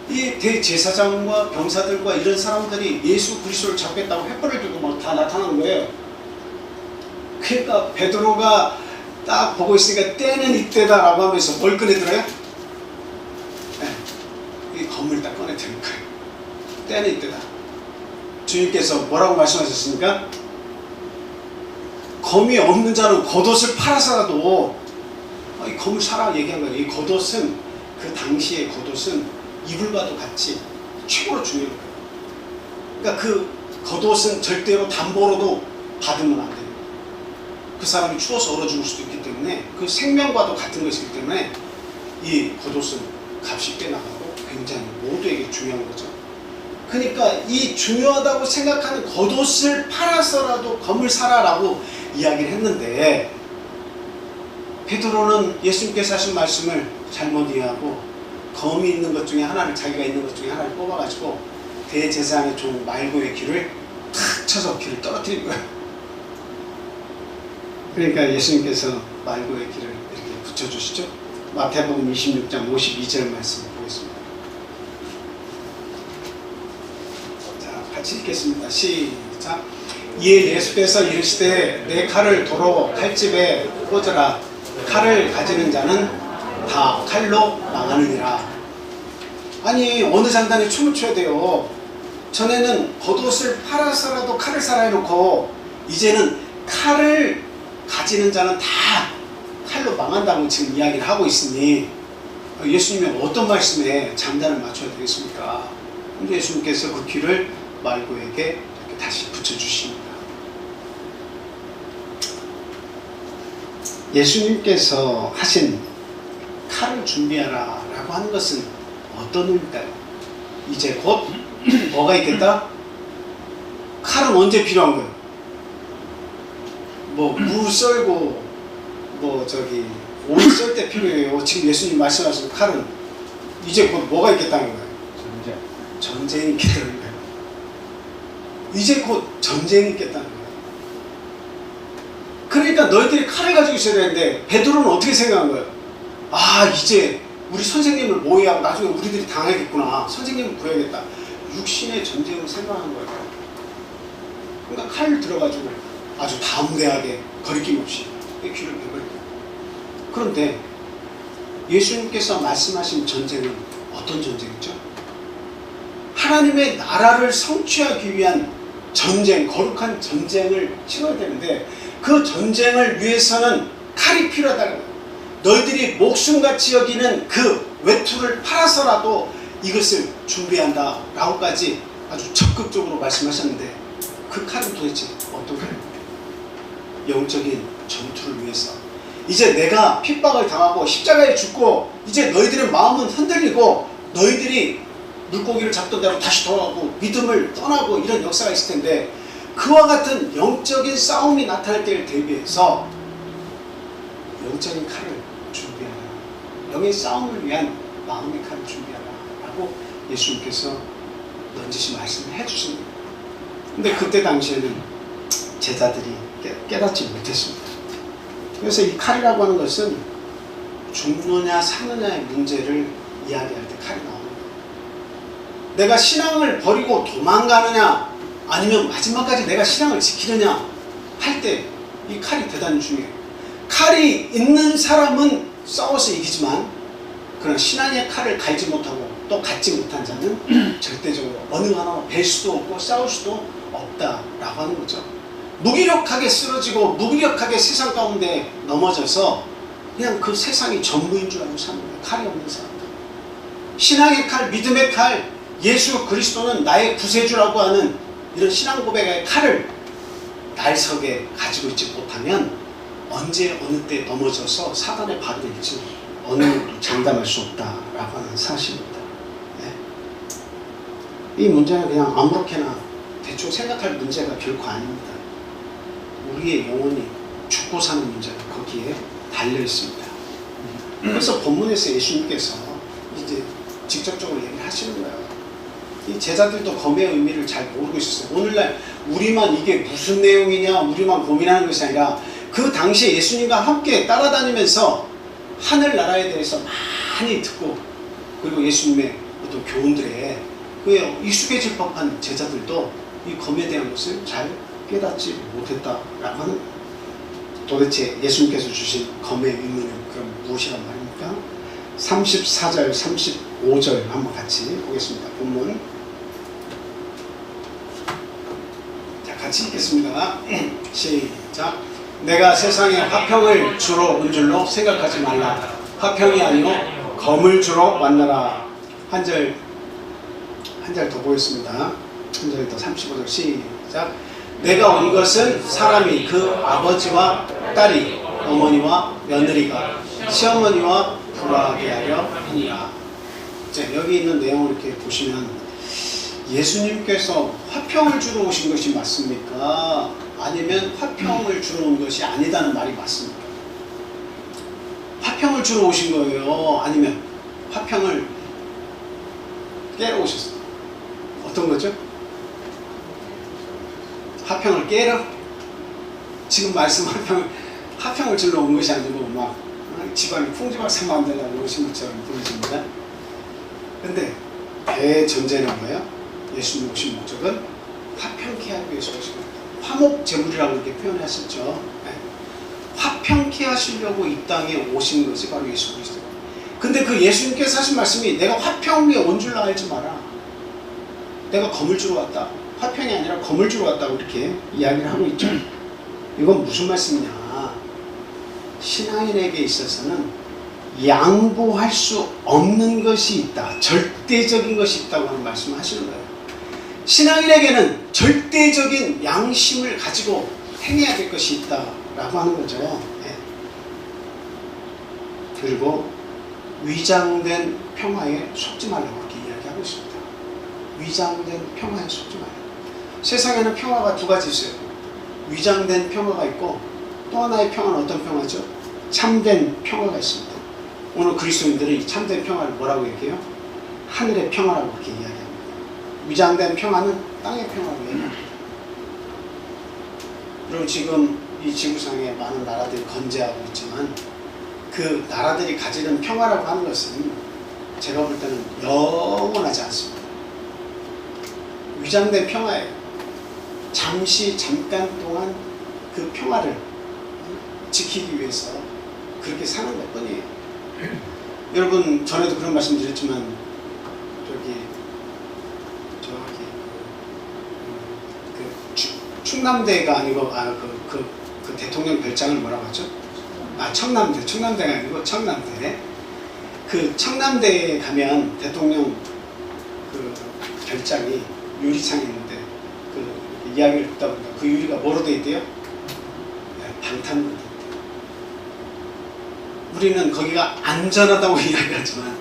이 대제사장과 병사들과 이런 사람들이 예수 그리스도를 잡겠다고 횃불을 들고 막 다 나타나는 거예요. 그러니까 베드로가 딱 보고 있으니까 때는 이때다라고 하면서 뭘 꺼내들어요? 이 검을 딱 꺼내드는 거예요. 때는 이때다. 주님께서 뭐라고 말씀하셨습니까? 검이 없는 자는 겉옷을 팔아서라도 이 검을 사라 얘기한 거예요. 이 겉옷은 그 당시의 겉옷은 이불과도 같이 최고로 중요한 거예요. 그러니까 그 겉옷은 절대로 담보로도 받으면 안 돼요. 그 사람이 추워서 얼어 죽을 수도 있기 때문에 그 생명과도 같은 것이기 때문에 이 겉옷은 값이 꽤 나가고 굉장히 모두에게 중요한 거죠. 그러니까 이 중요하다고 생각하는 겉옷을 팔아서라도 검을 사라라고 이야기를 했는데 베드로는 예수님께서 하신 말씀을 잘못 이해하고 검이 있는 것 중에 하나를 자기가 있는 것 중에 하나를 뽑아가지고 대제사장의 종 말고의 귀를 탁 쳐서 귀를 떨어뜨린 거예요. 그러니까 예수님께서 말고의 귀를 이렇게 붙여주시죠. 마태복음 26장 52절 말씀 보겠습니다. 자, 같이 읽겠습니다. 시작. 이에 예수께서 이르시되 내 칼을 도로 칼집에 꽂으라. 칼을 가지는 자는 다 칼로 망하느니라. 아니 어느 장단에 춤을 춰야 돼요. 전에는 겉옷을 팔아서라도 칼을 사라 해놓고 이제는 칼을 가지는 자는 다 칼로 망한다고 지금 이야기를 하고 있으니 예수님이 어떤 말씀에 장단을 맞춰야 되겠습니까? 근데 예수님께서 그 귀를 말고에게 이렇게 다시 붙여주십니다. 예수님께서 하신 칼을 준비하라 라고 하는 것은 어떤 의미일까요? 이제 곧 뭐가 있겠다? 칼은 언제 필요한 거예요? 뭐 무 썰고 옷 썰 때 필요해요. 지금 예수님 말씀하신 칼은 이제 곧 뭐가 있겠다는 거예요? 전쟁이 있겠다는 거예요. 이제 곧 전쟁이 있겠다는 거예요. 그러니까 너희들이 칼을 가지고 있어야 되는데 베드로는 어떻게 생각한 거예요? 아 이제 우리 선생님을 모의하고 나중에 우리들이 당하겠구나. 선생님을 구해야겠다. 육신의 전쟁을 생각하는 거예요. 그러니까 칼을 들어가지고 아주 담대하게 거리낌 없이 귀를 베버리고. 그런데 예수님께서 말씀하신 전쟁은 어떤 전쟁이죠? 하나님의 나라를 성취하기 위한 전쟁, 거룩한 전쟁을 치러야 되는데 그 전쟁을 위해서는 칼이 필요하다는 거예요. 너희들이 목숨같이 여기는 그 외투를 팔아서라도 이것을 준비한다 라고까지 아주 적극적으로 말씀하셨는데 그 칼은 도대체 어떤 칼입니까? 영적인 전투를 위해서 이제 내가 핍박을 당하고 십자가에 죽고 이제 너희들의 마음은 흔들리고 너희들이 물고기를 잡던 대로 다시 돌아가고 믿음을 떠나고 이런 역사가 있을 텐데 그와 같은 영적인 싸움이 나타날 때를 대비해서 영적인 칼을 준비하라. 영의 싸움을 위한 마음의 칼을 준비하라 라고 예수님께서 넌지시 말씀을 해주십니다. 근데 그때 당시에는 제자들이 깨닫지 못했습니다. 그래서 이 칼이라고 하는 것은 죽느냐 사느냐의 문제를 이야기할 때 칼이 나옵니다. 내가 신앙을 버리고 도망가느냐 아니면 마지막까지 내가 신앙을 지키느냐 할 때 이 칼이 대단히 중요해요. 칼이 있는 사람은 싸워서 이기지만 그러나 신앙의 칼을 갈지 못하고 또 갖지 못한 자는 절대적으로 어느 하나 뵐 수도 없고 싸울 수도 없다라고 하는 거죠. 무기력하게 쓰러지고 무기력하게 세상 가운데 넘어져서 그냥 그 세상이 전부인 줄 알고 사는 거예요. 칼이 없는 사람들. 신앙의 칼, 믿음의 칼, 예수 그리스도는 나의 구세주라고 하는 이런 신앙 고백의 칼을 날석에 가지고 있지 못하면 언제 어느 때 넘어져서 사단의 발이 될지 어느 누구도 장담할 수 없다라고 하는 사실입니다. 네. 이 문제는 그냥 아무렇게나 대충 생각할 문제가 결코 아닙니다. 우리의 영혼이 죽고 사는 문제가 거기에 달려 있습니다. 그래서 본문에서 예수님께서 이제 직접적으로 얘기를 하시는 거예요. 이 제자들도 검의 의미를 잘 모르고 있었어요. 오늘날 우리만 이게 무슨 내용이냐 우리만 고민하는 것이 아니라 그 당시에 예수님과 함께 따라다니면서 하늘나라에 대해서 많이 듣고 그리고 예수님의 어떤 교훈들에 그에 익숙해질 법한 제자들도 이 검에 대한 것을 잘 깨닫지 못했다라고 하는 도대체 예수님께서 주신 검의 의미는 그럼 무엇이란 말입니까? 34절, 35절 한번 같이 보겠습니다. 본문 같이 읽겠습니다. 시작. 내가 세상에 화평을 주러 온 줄로 생각하지 말라. 화평이 아니요 검을 주러 왔노라. 한 절 더 보겠습니다. 한 절 더 35절 시작. 내가 온 것은 사람이 그 아버지와 딸이 어머니와 며느리가 시어머니와 불화하게 하려 함이라. 여기 있는 내용을 이렇게 보시면 예수님께서 화평을 주러 오신 것이 맞습니까? 아니면 화평을 주러 온 것이 아니다는 말이 맞습니까? 화평을 주러 오신 거예요? 아니면 화평을 깨러 오셨어요? 어떤 거죠? 화평을 깨러? 지금 말씀 화평을 주러 온 것이 아니고 막 집안이 풍지박산 만들려고 오신 것처럼 보여집니다. 근데 대전제는 뭐예요? 예수님 오신 목적은 화평케 하기 위해서 오신 겁니다. 화목제물이라고 이렇게 표현하셨죠. 화평케 하시려고 이 땅에 오신 것이 바로 예수 그리스도. 근데 그 예수님께서 하신 말씀이 내가 화평 위에 온 줄 알지 마라. 내가 검을 주러 왔다. 화평이 아니라 검을 주러 왔다고 이렇게 이야기를 하고 있죠. 이건 무슨 말씀이냐. 신앙인에게 있어서는 양보할 수 없는 것이 있다. 절대적인 것이 있다고 하는 말씀을 하시는 거예요. 신앙인에게는 절대적인 양심을 가지고 행해야 될 것이 있다라고 하는 거죠. 네. 그리고 위장된 평화에 속지 말라고 이렇게 이야기하고 있습니다. 위장된 평화에 속지 말라. 세상에는 평화가 두 가지 있어요. 위장된 평화가 있고 또 하나의 평화는 어떤 평화죠? 참된 평화가 있습니다. 오늘 그리스도인들이 참된 평화를 뭐라고 얘기해요? 하늘의 평화라고 그렇게 이야기합니다. 위장된 평화는 땅의 평화라고 얘기합니다. 그리고 지금 이 지구상에 많은 나라들이 건재하고 있지만 그 나라들이 가지는 평화라고 하는 것은 제가 볼 때는 영원하지 않습니다. 위장된 평화예요. 잠깐 동안 그 평화를 지키기 위해서 그렇게 사는 것 뿐이에요. 여러분 전에도 그런 말씀 드렸지만 충남대가 아니고 그 대통령 별장을 뭐라고 하죠? 청남대가 아니고 청남대. 그 청남대에 가면 대통령 그 별장이 유리창이 있는데 그 이야기를 듣다 보니까 그 유리가 뭐로 돼 있대요? 방탄으로 돼 있대요. 우리는 거기가 안전하다고 이야기하지만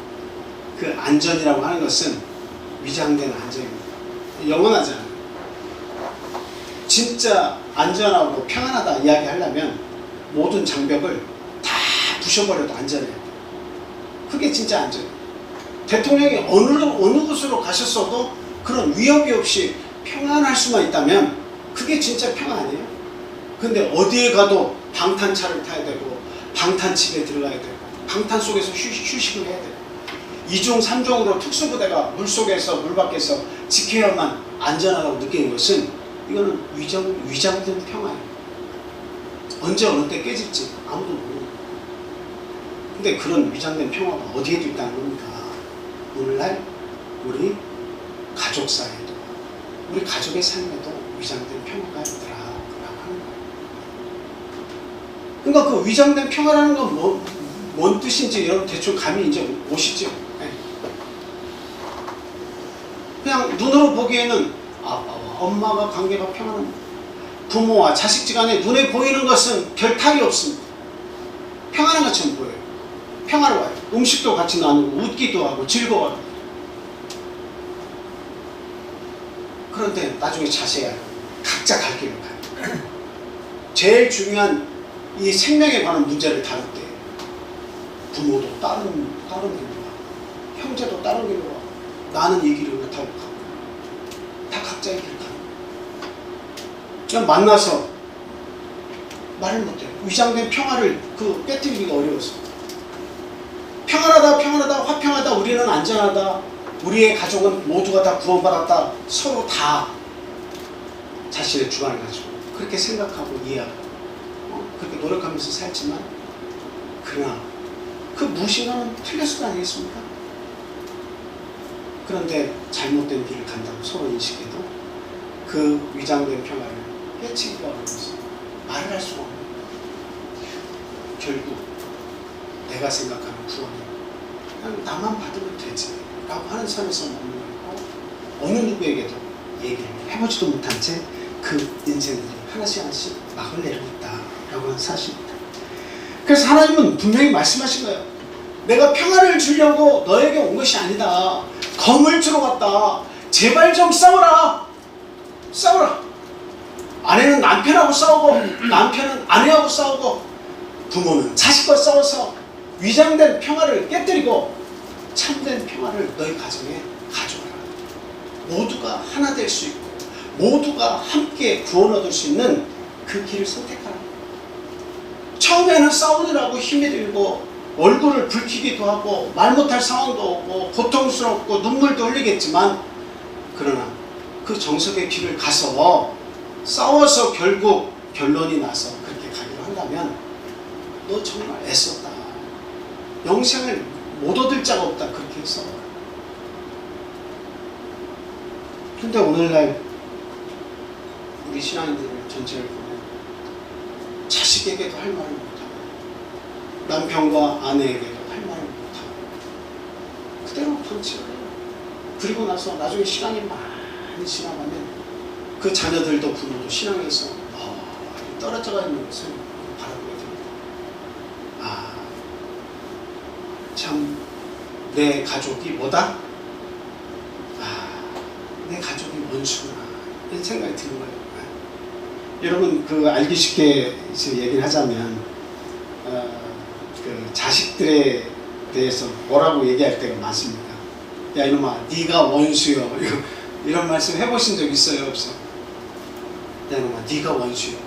그 안전이라고 하는 것은 위장된 안전입니다. 영원하지 않아요. 진짜 안전하고 평안하다 이야기하려면 모든 장벽을 다 부셔버려도 안전해요. 그게 진짜 안전해요. 대통령이 어느 곳으로 가셨어도 그런 위협이 없이 평안할 수만 있다면 그게 진짜 평안 아니에요? 근데 어디에 가도 방탄차를 타야 되고 방탄집에 들어가야 되고 방탄 속에서 휴식을 해야 되고 2종 3종으로 특수부대가 물속에서 물밖에서 지켜야만 안전하다고 느끼는 것은 이거는 위장된 평화예요. 언제 어느 때 깨질지 아무도 모르는 거예요. 근데 그런 위장된 평화가 어디에도 있다는 겁니까? 오늘날 우리 가족 사이에도 우리 가족의 삶에도 위장된 평화가 있더라 라고 하는 거예요. 그러니까 그 위장된 평화라는 건 뭔 뜻인지 여러분 대충 감이 이제 오시죠? 네. 그냥 눈으로 보기에는 아빠와 엄마가 관계가 평안합니다. 부모와 자식지간에 눈에 보이는 것은 별 탈이 없습니다. 평안한 것처럼 보여요. 평화로워요. 음식도 같이 나누고 웃기도 하고 즐거워요. 그런데 나중에 자세히 알고 각자 갈 길을 가요. 제일 중요한 이 생명에 관한 문제를 다룰 때 부모도 다른 길로 가고 형제도 다른 길로 가고 나는 이 길을 못하고 가고 다 각자의 길을 가는 거예요. 그냥 만나서 말을 못해요. 위장된 평화를 깨뜨리기가 어려워서 평안하다 화평하다 우리는 안전하다 우리의 가족은 모두가 다 구원받았다 서로 다 자신의 주관을 가지고 그렇게 생각하고 이해하고 그렇게 노력하면서 살지만 그러나 그 무엇인가는 틀렸을 거 아니겠습니까? 그런데 잘못된 길을 간다고 서로 인식해도 그 위장된 평화를 깨치기가 어려워서 말을 할 수가 없는 거예요. 결국 내가 생각하는 구원은 그냥 나만 받으면 되지 라고 하는 선에서 머무르고 어느 누구에게도 얘기를 해보지도 못한 채 그 인생들이 하나씩 하나씩 막을 내리고 있다라고 하는 사실입니다. 그래서 하나님은 분명히 말씀하신 거예요. 내가 평화를 주려고 너에게 온 것이 아니다. 검을 들어 왔다. 제발 좀 싸워라. 싸워라. 아내는 남편하고 싸우고 남편은 아내하고 싸우고 부모는 자식과 싸워서 위장된 평화를 깨뜨리고 참된 평화를 너희 가정에 가져와라. 모두가 하나 될 수 있고 모두가 함께 구원 얻을 수 있는 그 길을 선택하라. 처음에는 싸우느라고 힘이 들고 얼굴을 붉히기도 하고 말 못할 상황도 오고 고통스럽고 눈물도 흘리겠지만 그러나 그 정석의 길을 가서 싸워서 결국 결론이 나서 그렇게 가기로 한다면 너 정말 애썼다. 영생을 못 얻을 자가 없다. 그렇게 해서. 근데 오늘날 우리 신앙인들 전체를 보면 자식에게도 할 말을 못하고 남편과 아내에게도 할 말을 못하고 그대로 방치를 해요. 그리고 나서 나중에 시간이 많이 지나가면 그 자녀들도 부모도 신앙에서 떨어져 있는 것을 바라보게 됩니다. 참 내 가족이 뭐다? 내 가족이 원수구나 이런 생각이 드는 거예요. 여러분 그 알기 쉽게 얘기를 하자면 그 자식들에 대해서 뭐라고 얘기할 때가 많습니다. 야 이놈아 네가 원수요. 이런 말씀 해보신 적 있어요? 없어? 야 이놈아 네가 원수요.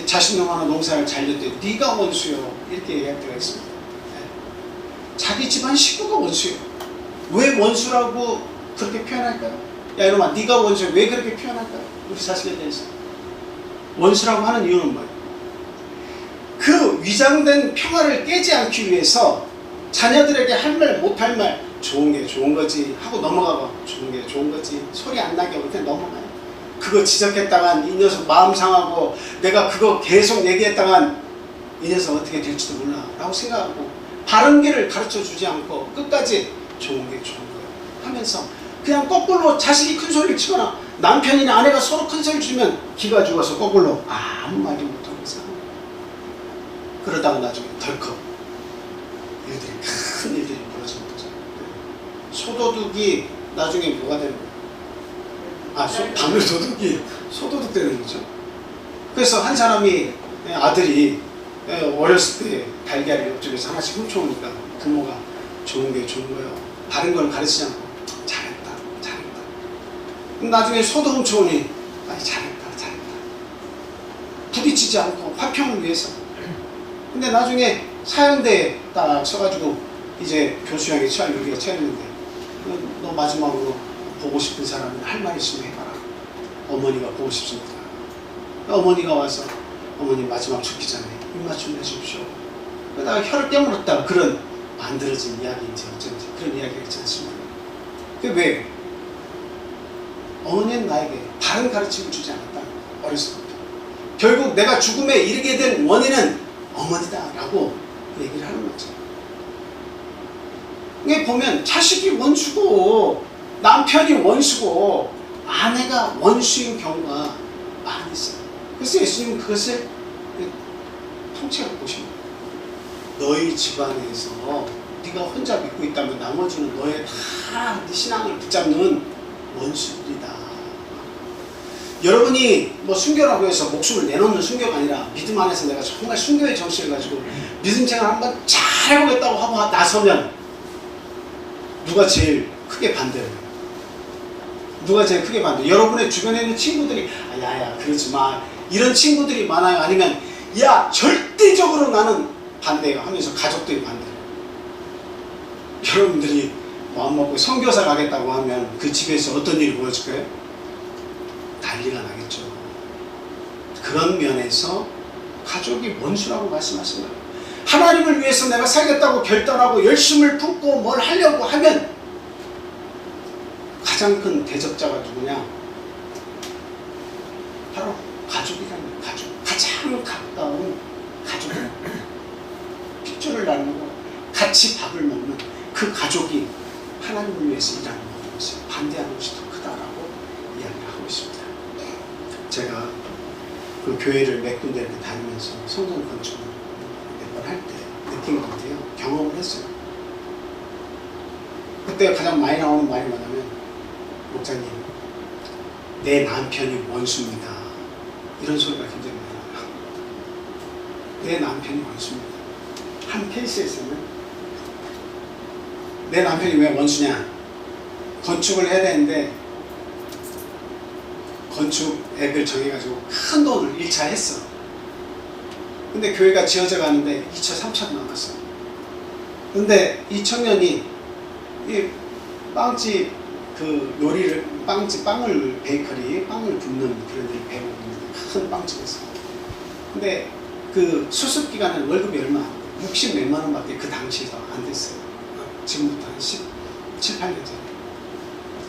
자식 놈 하나 농사를 잘 질 때 네가 원수요. 이렇게 얘기할 때가 있습니다. 자기 집안 식구가 원수요. 왜 원수라고 그렇게 표현할까요? 야 이놈아 네가 원수요. 왜 그렇게 표현할까요? 우리 자식에 대해서 원수라고 하는 이유는 뭐예요? 그 위장된 평화를 깨지 않기 위해서 자녀들에게 할 말 못할 말 좋은 게 좋은 거지 하고 넘어가고 좋은 게 좋은 거지 소리 안 나게 올 때 넘어가요. 그거 지적했다간 이 녀석 마음 상하고 내가 그거 계속 얘기했다간 이 녀석 어떻게 될지도 몰라 라고 생각하고 바른 길을 가르쳐 주지 않고 끝까지 좋은 게 좋은 거예요 하면서 그냥 거꾸로 자식이 큰 소리를 치거나 남편이나 아내가 서로 큰 소리를 치면 기가 죽어서 거꾸로 아무 말도 못하고 있어요. 그러다가 나중에 덜컥 일들이 큰 일들이 벌어지는 거죠. 소도둑이 나중에 뭐가 되는 거예요? 방울도둑이 소도둑 되는 거죠. 그래서 한 사람이 아들이 어렸을 때 달걀을 옆집에서 하나씩 훔쳐오니까 부모가 좋은 게 좋은 거예요. 다른 걸 가르치지 않고 잘했다. 나중에 소도 훔쳐오니 잘했다. 부딪히지 않고 화평을 위해서. 근데 나중에 사형대에 딱 서가지고 이제 교수형에 우리가 처했는데 너 마지막으로 보고 싶은 사람은 할 말 있으면 해봐라. 어머니가 보고 싶습니다. 어머니가 와서 어머니 마지막 죽기 전에 입맞춤 해주십시오. 그러다가 혀를 깨물었다. 그런 만들어진 이야기인지 어쩐지 그런 이야기가 있지 않습니까? 그게 왜? 어머니는 나에게 바른 가르침을 주지 않았다. 어렸을 때부터. 결국 내가 죽음에 이르게 된 원인은 어머니다 라고 얘기를 하는 거죠. 이게 보면 자식이 원수고 남편이 원수고 아내가 원수인 경우가 많이 있어요. 그래서 예수님은 그것을 통째로 보십니다. 너희 집안에서 네가 혼자 믿고 있다면 나머지는 너의 다 네 신앙을 붙잡는 원수들이다. 여러분이 뭐 순교라고 해서 목숨을 내놓는 순교가 아니라 믿음 안에서 내가 정말 순교의 정신을 가지고 믿음 생활 한번 잘 해보겠다고 하고 나서면 누가 제일 크게 반대해요? 누가 제일 크게 반대해요? 여러분의 주변에 있는 친구들이 야야 그러지 마 이런 친구들이 많아요? 아니면 야 절대적으로 나는 반대해요 하면서 가족들이 반대해요? 여러분들이 마음먹고 선교사 가겠다고 하면 그 집에서 어떤 일이 벌어질까요? 난리가 나겠죠. 그런 면에서 가족이 원수라고 말씀하신 거예요. 하나님을 위해서 내가 살겠다고 결단하고 열심을 품고 뭘 하려고 하면 가장 큰 대적자가 누구냐? 바로 가족이라는 거예요. 가족. 가장 가까운 가족. 핏줄을 나누고 같이 밥을 먹는 그 가족이 하나님을 위해서 일하는 것이 반대하는 것이 더 크다라고 이야기를 하고 있습니다. 제가 그 교회를 몇 군데 이렇게 다니면서 성전 건축을 몇 번 할 때 느낀 건데요. 경험을 했어요. 그때 가장 많이 나오는 말이 뭐냐면, 목사님, 내 남편이 원수입니다. 이런 소리가 굉장히 많이 나와요. 내 남편이 원수입니다. 한 케이스에서는 내 남편이 왜 원수냐? 건축을 해야 되는데 건축액을 정해가지고 큰 돈을 1차 했어. 근데 교회가 지어져 가는데 2차, 3차가 남았어. 근데 이 청년이 이 빵집 그 요리를, 빵을, 베이커리, 빵을 굽는 그런 데 배우고 있는데 큰 빵집에서. 근데 그 수습 기간은 월급이 얼마? 60 몇만 원밖에 그 당시에서 안 됐어요. 지금부터 한 7, 8년 전에.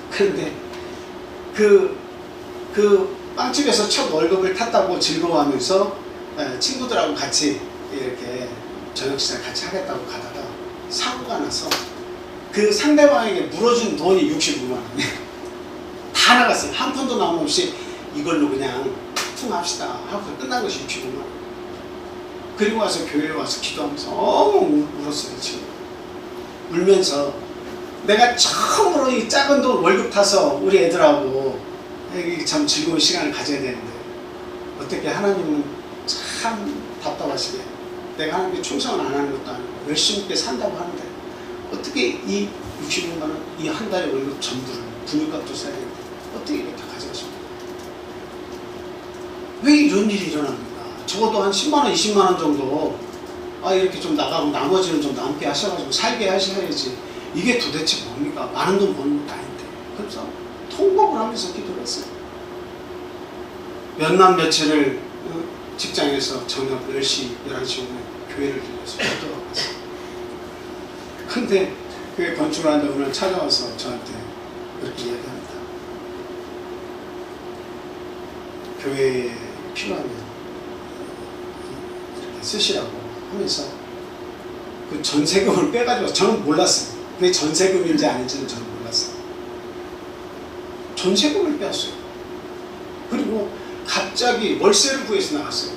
그런데 그 빵집에서 첫 월급을 탔다고 즐거워하면서 친구들하고 같이 이렇게 저녁 식사 같이 하겠다고 가다가 사고가 나서 그 상대방에게 물어준 돈이 65만 원. 다 나갔어요. 한 푼도 남음없이 이걸로 그냥 풍합시다 하고 끝난 것이 65만 원. 그리고 와서 교회에 와서 기도하면서 울었어요. 지금 울면서 내가 처음으로 이 작은 돈 월급 타서 우리 애들하고 참 즐거운 시간을 가져야 되는데 어떻게 하나님은 참 답답하시게, 내가 하나님께 충성을 안 하는 것도 아니고 열심히 있게 산다고 하는데 어떻게 이 65만 원, 이 한 달의 월급 전부를 분유값도 써야 되는데 어떻게 이렇게 다 가져가십니까? 왜 이런 일이 일어납니까? 적어도 한 10만 원, 20만 원 정도 이렇게 좀 나가고 나머지는 좀 남게 하셔가지고 살게 하셔야지. 이게 도대체 뭡니까? 많은 돈 버는 것도 아닌데. 그래서 통곡을 하면서 기도를 했어요. 몇 날 며칠을 직장에서 저녁 10시, 11시 오면 교회를 들려서 기도하고 왔어요. 근데 교회 건축을 하는데 오늘 찾아와서 저한테 그렇게 이야기합니다. 교회에 필요하면 이렇게 쓰시라고 하면서 그 전세금을 빼가지고, 저는 몰랐어요. 그게 전세금인지 아닌지는 저는 몰랐어요. 전세금을 빼었어요. 그리고 갑자기 월세를 구해서 나갔어요.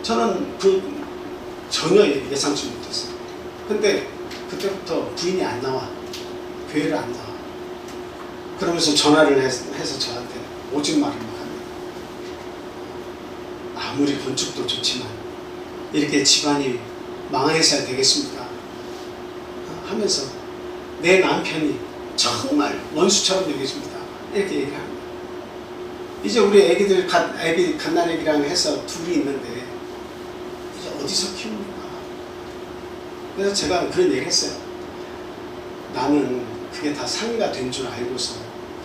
저는 전혀 예상치 못했어요. 근데 그때부터 부인이 안 나와. 교회를 안 나와. 그러면서 전화를 해서 저한테 오직 말을 막 합니다. 아무리 건축도 좋지만 이렇게 집안이 망해서야 되겠습니까? 하면서 내 남편이 정말 원수처럼 여겨집니다. 이렇게 얘기를 합니다. 이제 우리 애기 갓난애기랑 해서 둘이 있는데 이제 어디서 키웁니까? 그래서 제가 그런 얘기를 했어요. 나는 그게 다 상의가 된 줄 알고서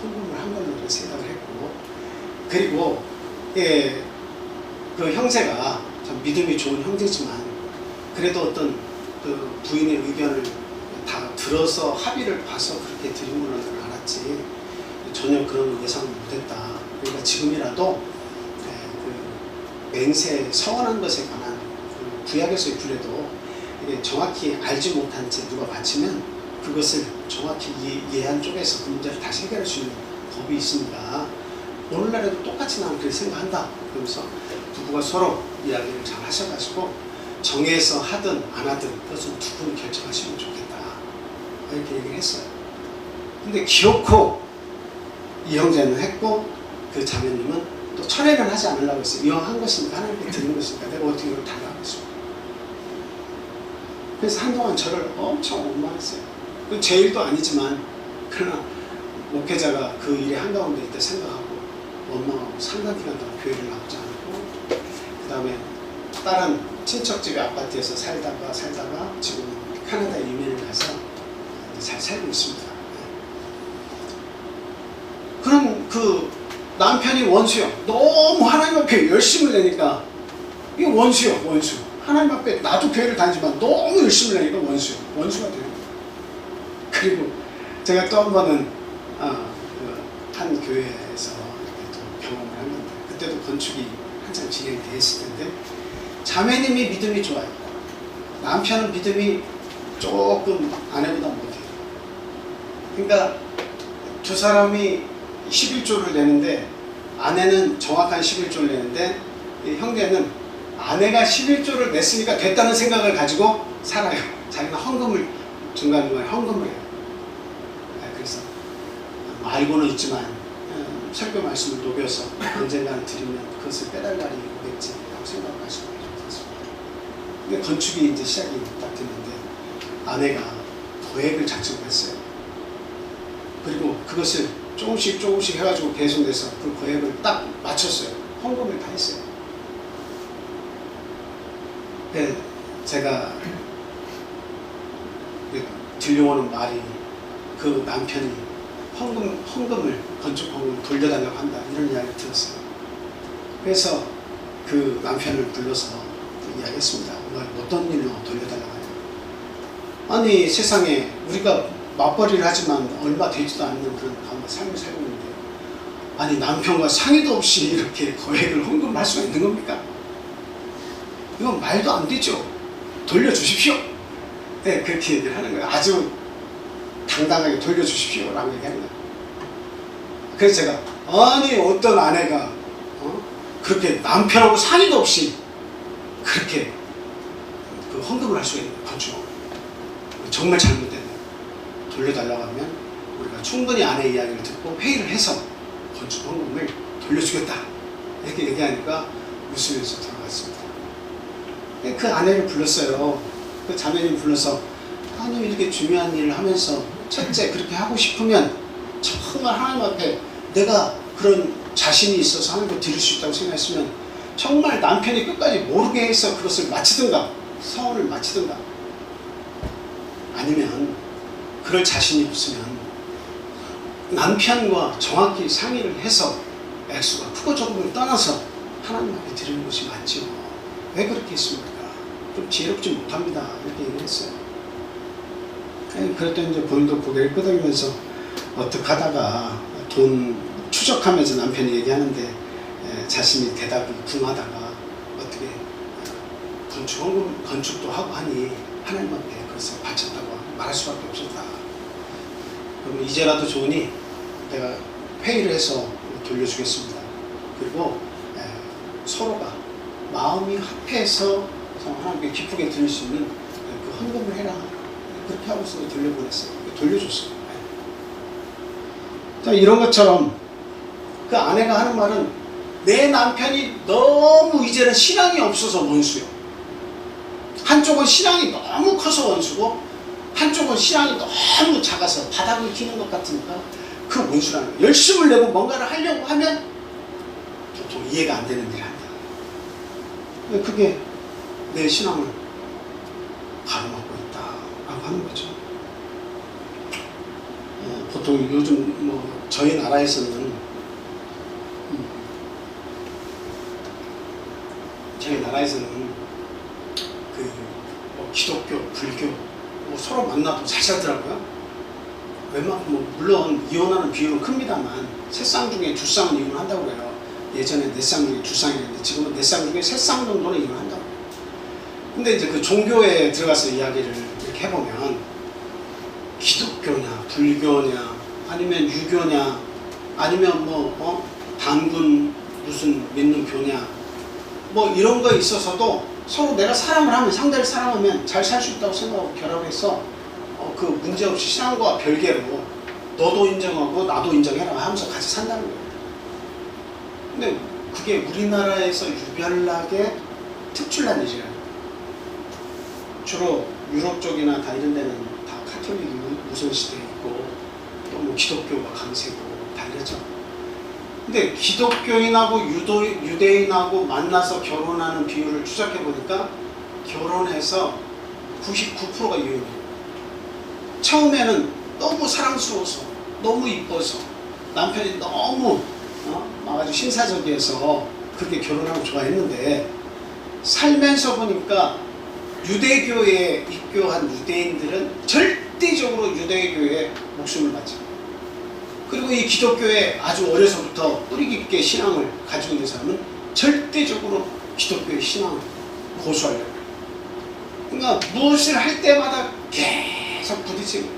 헌금을 한 걸로 생각을 했고, 그리고 그 형제가 참 믿음이 좋은 형제지만 그래도 어떤 그 부인의 의견을 다 들어서 합의를 봐서 그렇게 드린 걸로 알았지 전혀 그런 예상을 못했다. 그러니까 지금이라도 그 맹세 서원한 것에 관한 그 구약에서의 규례도 이게 정확히 알지 못한 채 누가 바치면 그것을 정확히 이해한 쪽에서 그 문제를 다시 해결할 수 있는 법이 있으니까 오늘날에도 똑같이 나는 그렇게 생각한다. 그러면서 부부가 서로 이야기를 잘 하셔가지고 정해서 하든 안 하든 그것은 두 분이 결정하시면 좋겠다. 이렇게 얘기를 했어요. 근데 기어코 이 형제는 했고 그 자매님은 또 철회는 하지 않으려고 했어요. 이왕 한 것이니까 하나님께 드린 것이니까 내가 어떻게 이걸 달라하겠습니까? 그래서 한동안 저를 엄청 원망했어요. 제 일도 아니지만 그러나 목회자가 그 일의 한가운데 있다 생각하고 원망하고 상당 기간 동안 교회를 나오지 않고, 그 다음에 다른 친척집의 아파트에서 살다가 지금 캐나다에 이민을 가서 잘 살고 있습니다. 그럼 그 남편이 원수요. 너무 하나님 앞에 열심을 내니까 이게 원수요. 원수. 하나님 앞에 나도 교회를 다니지만 너무 열심을 내니까 원수요. 원수가 되는 거예요. 그리고 제가 또 한 번은 한 교회에서 그때도 건축이 한참 진행됐을 텐데 자매님이 믿음이 좋아요. 남편은 믿음이 조금 아내보다 못해요. 그러니까 두 사람이 11조를 내는데 아내는 정확한 11조를 내는데 이 형제는 아내가 11조를 냈으니까 됐다는 생각을 가지고 살아요. 자기가 헌금을 중간중간에 헌금을 해요. 그래서 알고는 있지만 설교 말씀을 녹여서 언젠가는 드리면 그것을 빼달 날이 오겠지 라고 생각할 수가 있습니다. 근데 건축이 이제 시작이 딱 됐는데 아내가 계획을 작성했어요. 그리고 그것을 조금씩 해가지고 배송돼서 그 계획을 딱 맞췄어요. 헌금을 다 했어요. 네, 제가 들려오는 말이 그 남편이 헌금을 건축 헌금을 돌려달라고 한다 이런 이야기를 들었어요. 그래서 그 남편을 불러서 이야기했습니다. 어떤 일로 돌려달라고 하냐. 아니 세상에 우리가 맞벌이를 하지만 얼마 되지도 않는 그런 가운데 삶을 살고 있는데 아니 남편과 상의도 없이 이렇게 거액을 헌금할 수가 있는 겁니까? 이건 말도 안 되죠. 돌려주십시오. 네, 그렇게 얘기를 하는 거예요. 아주 당당하게 돌려주십시오 라고 얘기하는 거예요. 그래서 제가 아니 어떤 아내가 그렇게 남편하고 상의도 없이 그렇게 그 헌금을 할 수가 있는 건축 정말 잘못됐네. 돌려달라고 하면 우리가 충분히 아내의 이야기를 듣고 회의를 해서 건축 헌금을 돌려주겠다 이렇게 얘기하니까 웃으면서 들어갔습니다. 그 아내를 불렀어요. 그 자매님 불러서 아니 이렇게 중요한 일을 하면서 첫째 그렇게 하고 싶으면 정말 하나님 앞에 내가 그런 자신이 있어서 하는 걸 드릴 수 있다고 생각했으면 정말 남편이 끝까지 모르게 해서 그것을 마치든가 서원을 마치든가 아니면 그럴 자신이 없으면 남편과 정확히 상의를 해서 액수가 크고 적음을 떠나서 하나님 앞에 드리는 것이 맞지요. 왜 그렇게 했습니까? 좀 지혜롭지 못합니다. 이렇게 얘기를 했어요. 그랬더니 이제 본인도 고개를 끄덕이면서 어떻게 하다가 돈 추적하면서 남편이 얘기하는데 자신이 대답이 궁하다가 어떻게 건축도 하고 하니 하나님 앞에 그것을 바쳤다고 말할 수밖에 없었다. 그럼 이제라도 좋으니 내가 회의를 해서 돌려주겠습니다. 그리고 서로가 마음이 합해서 하나님께 기쁘게 드릴 수 있는 그 헌금을 해라. 그렇게 하고서 돌려보냈어요. 돌려줬어요. 자, 이런 것처럼 그 아내가 하는 말은 내 남편이 너무 이제는 신앙이 없어서 원수요. 한쪽은 신앙이 너무 커서 원수고 한쪽은 신앙이 너무 작아서 바닥을 기는 것 같으니까 그 원수라는 거예요. 열심을 내고 뭔가를 하려고 하면 보통 이해가 안 되는 일을 한다. 그게 내 신앙을 가로막고 있다라고 하는 거죠. 보통 요즘 저희 나라에서는 그 기독교, 불교 서로 만나도 잘 살더라고요. 웬만큼 물론 이혼하는 비율은 큽니다만 세 쌍 중에 두 쌍은 이혼한다고 해요. 예전에 네 쌍 중에 두 쌍이었는데 지금은 네 쌍 중에 세 쌍 정도는 이혼한다고 해요. 근데 이제 그 종교에 들어가서 이야기를 이렇게 해보면 기독교냐 불교냐 아니면 유교냐 아니면 단군 무슨 믿는 교냐 이런 거에 있어서도 서로 내가 사랑을 하면 상대를 사랑하면 잘 살 수 있다고 생각하고 결합해서 그 문제없이 신앙과 별개로 너도 인정하고 나도 인정해라 하면서 같이 산다는 거예요. 근데 그게 우리나라에서 유별나게 특출난 일이에요. 주로 유럽 쪽이나 다 이런 데는 다 카톨릭이 우선시되어 있고 또 기독교가 강세고 다 이러죠. 근데 기독교인하고 유대인하고 만나서 결혼하는 비율을 추적해보니까 결혼해서 99%가 이혼이에요. 처음에는 너무 사랑스러워서 너무 이뻐서 남편이 너무 아주 신사적이어서 그렇게 결혼하고 좋아했는데 살면서 보니까 유대교에 입교한 유대인들은 절대적으로 유대교에 목숨을 바쳐. 그리고 이 기독교에 아주 어려서부터 뿌리 깊게 신앙을 가지고 있는 사람은 절대적으로 기독교의 신앙을 고수하려고 해요. 그러니까 무엇을 할 때마다 계속 부딪히고,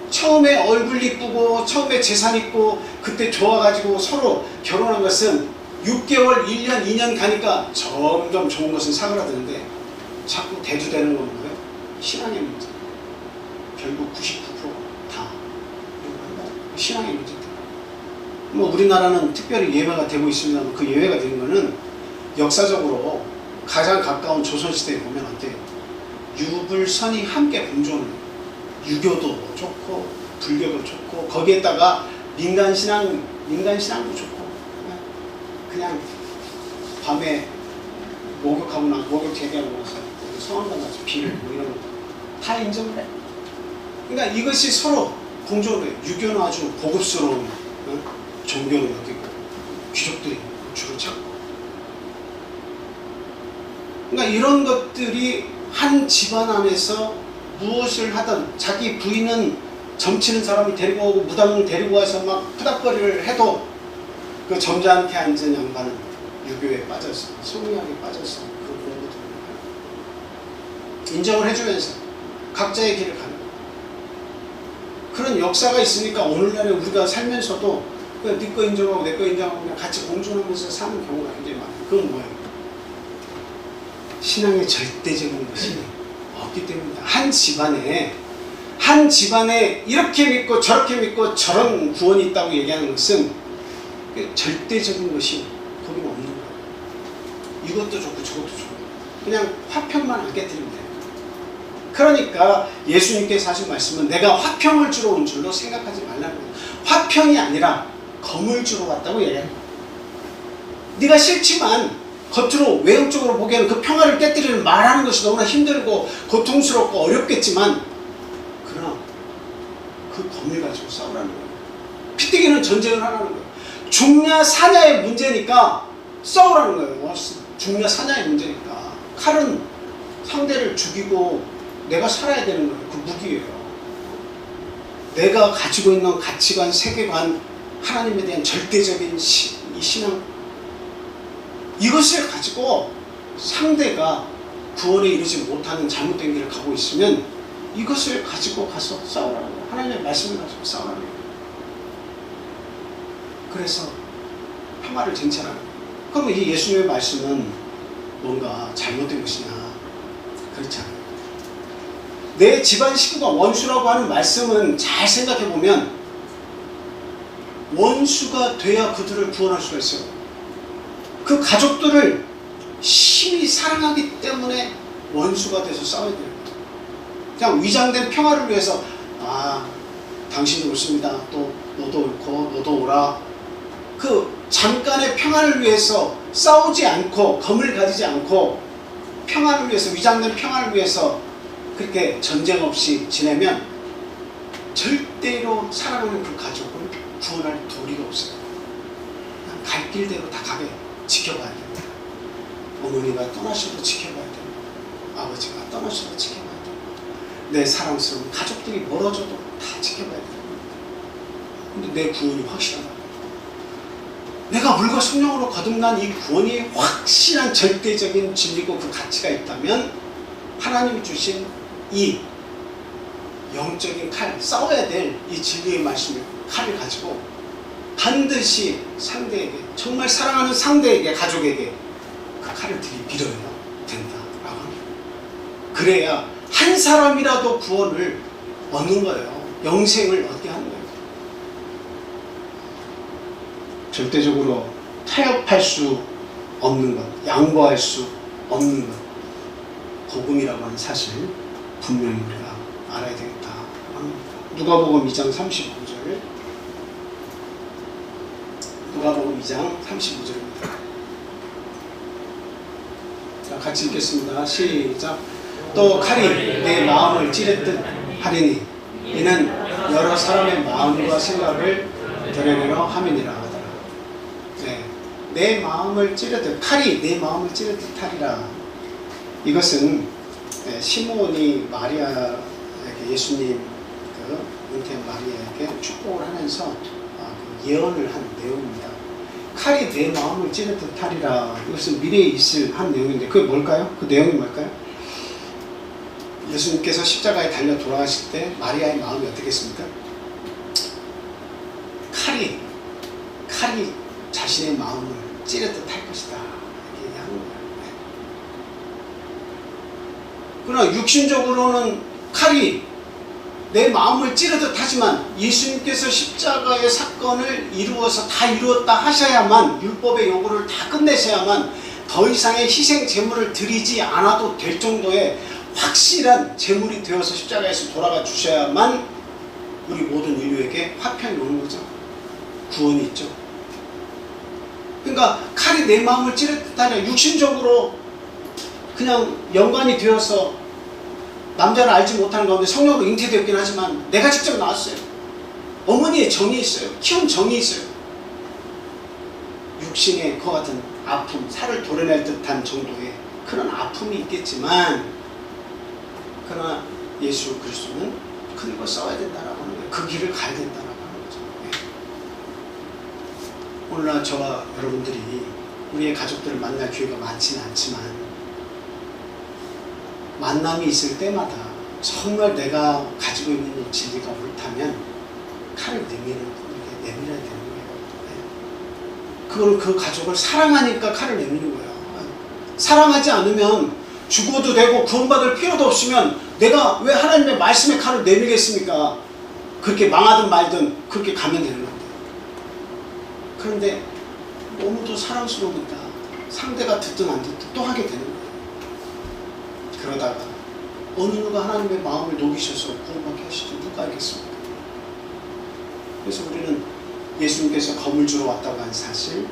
처음에 얼굴 이쁘고 처음에 재산 있고 그때 좋아가지고 서로 결혼한 것은 6개월, 1년, 2년 가니까 점점 좋은 것은 사그라드는데 자꾸 대두되는 건 뭐예요? 신앙의 문제. 결국 99%다 신앙의 문제다. 뭐 우리나라는 특별히 예외가 되고 있습니다만, 그 예외가 되는 것은 역사적으로 가장 가까운 조선시대에 보면 어때요? 유불선이 함께 공존을 해요. 유교도 좋고 불교도 좋고 거기에다가 민간신앙도 좋고, 그냥 밤에 목욕 제기하고 나서 성황당 가서 비를 뭐 이런 거 다 인정을 해. 그러니까 이것이 서로 공존을 해요. 유교는 아주 고급스러운 종교를 여기고 귀족들이 주로 찾고, 그러니까 이런 것들이 한 집안 안에서 무엇을 하든, 자기 부인은 점치는 사람을 데리고 오고 무당을 데리고 와서 막 푸닥거리를 해도 그 점잖게 앉은 양반은 유교에 빠졌어, 성리학에 빠졌어. 그 공부도 인정을 해주면서 각자의 길을 가는 거예요. 그런 역사가 있으니까 오늘날에 우리가 살면서도 그냥 네 거 인정하고 내 거 인정하고 그냥 같이 공존하면서 사는 경우가 굉장히 많아요. 그건 뭐예요? 신앙의 절대적인 것이 없기 때문에 한 집안에 이렇게 믿고 저렇게 믿고 저런 구원이 있다고 얘기하는 것은 절대적인 것이 거기는 없는 거예요. 이것도 좋고 저것도 좋고 그냥 화평만 안 깨뜨리면 돼요. 그러니까 예수님께서 하신 말씀은 내가 화평을 주러 온 줄로 생각하지 말라는 거예요. 화평이 아니라 검을 주러 왔다고 얘기하는 거예요. 네가 싫지만 겉으로 외형적으로 보기에는 그 평화를 깨뜨리는 말하는 것이 너무나 힘들고 고통스럽고 어렵겠지만, 그러나 그 검을 가지고 싸우라는 거예요. 피뜨기는 전쟁을 하라는 거예요. 죽냐 사냐의 문제니까 싸우라는 거예요. 죽냐 사냐의 문제니까. 칼은 상대를 죽이고 내가 살아야 되는 거예요. 그 무기예요. 내가 가지고 있는 가치관, 세계관, 하나님에 대한 절대적인 이 신앙, 이것을 가지고 상대가 구원에 이르지 못하는 잘못된 길을 가고 있으면 이것을 가지고 가서 싸우라는 거예요. 하나님의 말씀을 가지고 싸우라는 거예요. 그래서 평화를 쟁취하라는 거예요. 그럼 이 예수님의 말씀은 뭔가 잘못된 것이냐? 그렇지 않아요. 내 집안 식구가 원수라고 하는 말씀은 잘 생각해보면 원수가 돼야 그들을 구원할 수가 있어요. 그 가족들을 심히 사랑하기 때문에 원수가 돼서 싸워야 돼요. 그냥 위장된 평화를 위해서 당신이 옳습니다. 또 너도 옳고 너도 오라. 그 잠깐의 평화를 위해서 싸우지 않고 검을 가지지 않고 평화를 위해서, 위장된 평화를 위해서 그렇게 전쟁 없이 지내면 절대로 살아가는 그 가족을 구원할 도리가 없어요. 그냥 갈 길대로 다 가게 지켜봐야 됩니다. 어머니가 떠나셔도 지켜봐야 됩니다. 아버지가 떠나셔도 지켜봐야 됩니다. 내 사랑스러운 가족들이 멀어져도 다 지켜봐야 됩니다. 근데 내 구원이 확실하다. 내가 물과 성령으로 거듭난 이 구원이 확실한 절대적인 진리고 그 가치가 있다면 하나님이 주신 이 영적인 칼, 싸워야 될 이 진리의 말씀을 칼을 가지고 반드시 상대에게, 정말 사랑하는 상대에게, 가족에게 그 칼을 들이밀어야 된다라고 합니다. 그래야 한 사람이라도 구원을 얻는 거예요. 영생을 얻게 하는 거예요. 절대적으로 타협할 수 없는 것, 양보할 수 없는 것, 복음이라고 하는 사실 분명히 우리가 알아야 되겠다 합니다. 누가복음 2장 35절, 누가복음 2장 35절입니다. 자, 같이 읽겠습니다. 시작. 또 칼이 내 마음을 찌르듯 하리니 이는 여러 사람의 마음과 생각을 드러내려 함이니라. 내 마음을 찌르듯, 칼이 내 마음을 찌르듯 하리라. 이것은 시몬이 마리아에게, 예수님 그 은퇴한 마리아에게 축복을 하면서 예언을 한 내용입니다. 칼이 내 마음을 찌르듯 하리라. 이것은 미래에 있을 한 내용인데 그게 뭘까요? 그 내용이 뭘까요? 예수님께서 십자가에 달려 돌아가실 때 마리아의 마음이 어떻겠습니까? 칼이 자신의 마음을 찌르듯 할 것이다. 이렇게 얘기하는 거예요. 그러나 육신적으로는 칼이 내 마음을 찌르듯 하지만 예수님께서 십자가의 사건을 이루어서 다 이루었다 하셔야만, 율법의 요구를 다 끝내셔야만 더 이상의 희생 제물을 드리지 않아도 될 정도의 확실한 제물이 되어서 십자가에서 돌아가 주셔야만 우리 모든 인류에게 화평이 오는 거죠. 구원이 있죠. 그러니까 칼이 내 마음을 찌르듯 하냐, 육신적으로 그냥 연관이 되어서 남자를 알지 못하는 가운데 성령으로 잉태되었긴 하지만 내가 직접 낳았어요. 어머니의 정이 있어요. 키운 정이 있어요. 육신의 그와 같은 아픔, 살을 도려낼 듯한 정도의 그런 아픔이 있겠지만, 그러나 예수 그리스도는 그들과 싸워야 된다라고 하는 거예요. 그 길을 가야 된다라고 하는 거죠. 오늘날 저와 여러분들이 우리의 가족들을 만날 기회가 많지는 않지만 만남이 있을 때마다 정말 내가 가지고 있는 진리가 옳다면 칼을 내밀어야 되는 거예요. 그걸 그 가족을 사랑하니까 칼을 내미는 거예요. 사랑하지 않으면 죽어도 되고 구원받을 필요도 없으면 내가 왜 하나님의 말씀의 칼을 내밀겠습니까? 그렇게 망하든 말든 그렇게 가면 되는 건데. 그런데 너무도 사랑스러우니까 상대가 듣든 안 듣든 또 하게 되는 거예요. 그러다가 어느 누가 하나님의 마음을 녹이셔서 구원받게 하시지 누가 알겠습니까? 그래서 우리는 예수님께서 검을 주러 왔다고 한 사실,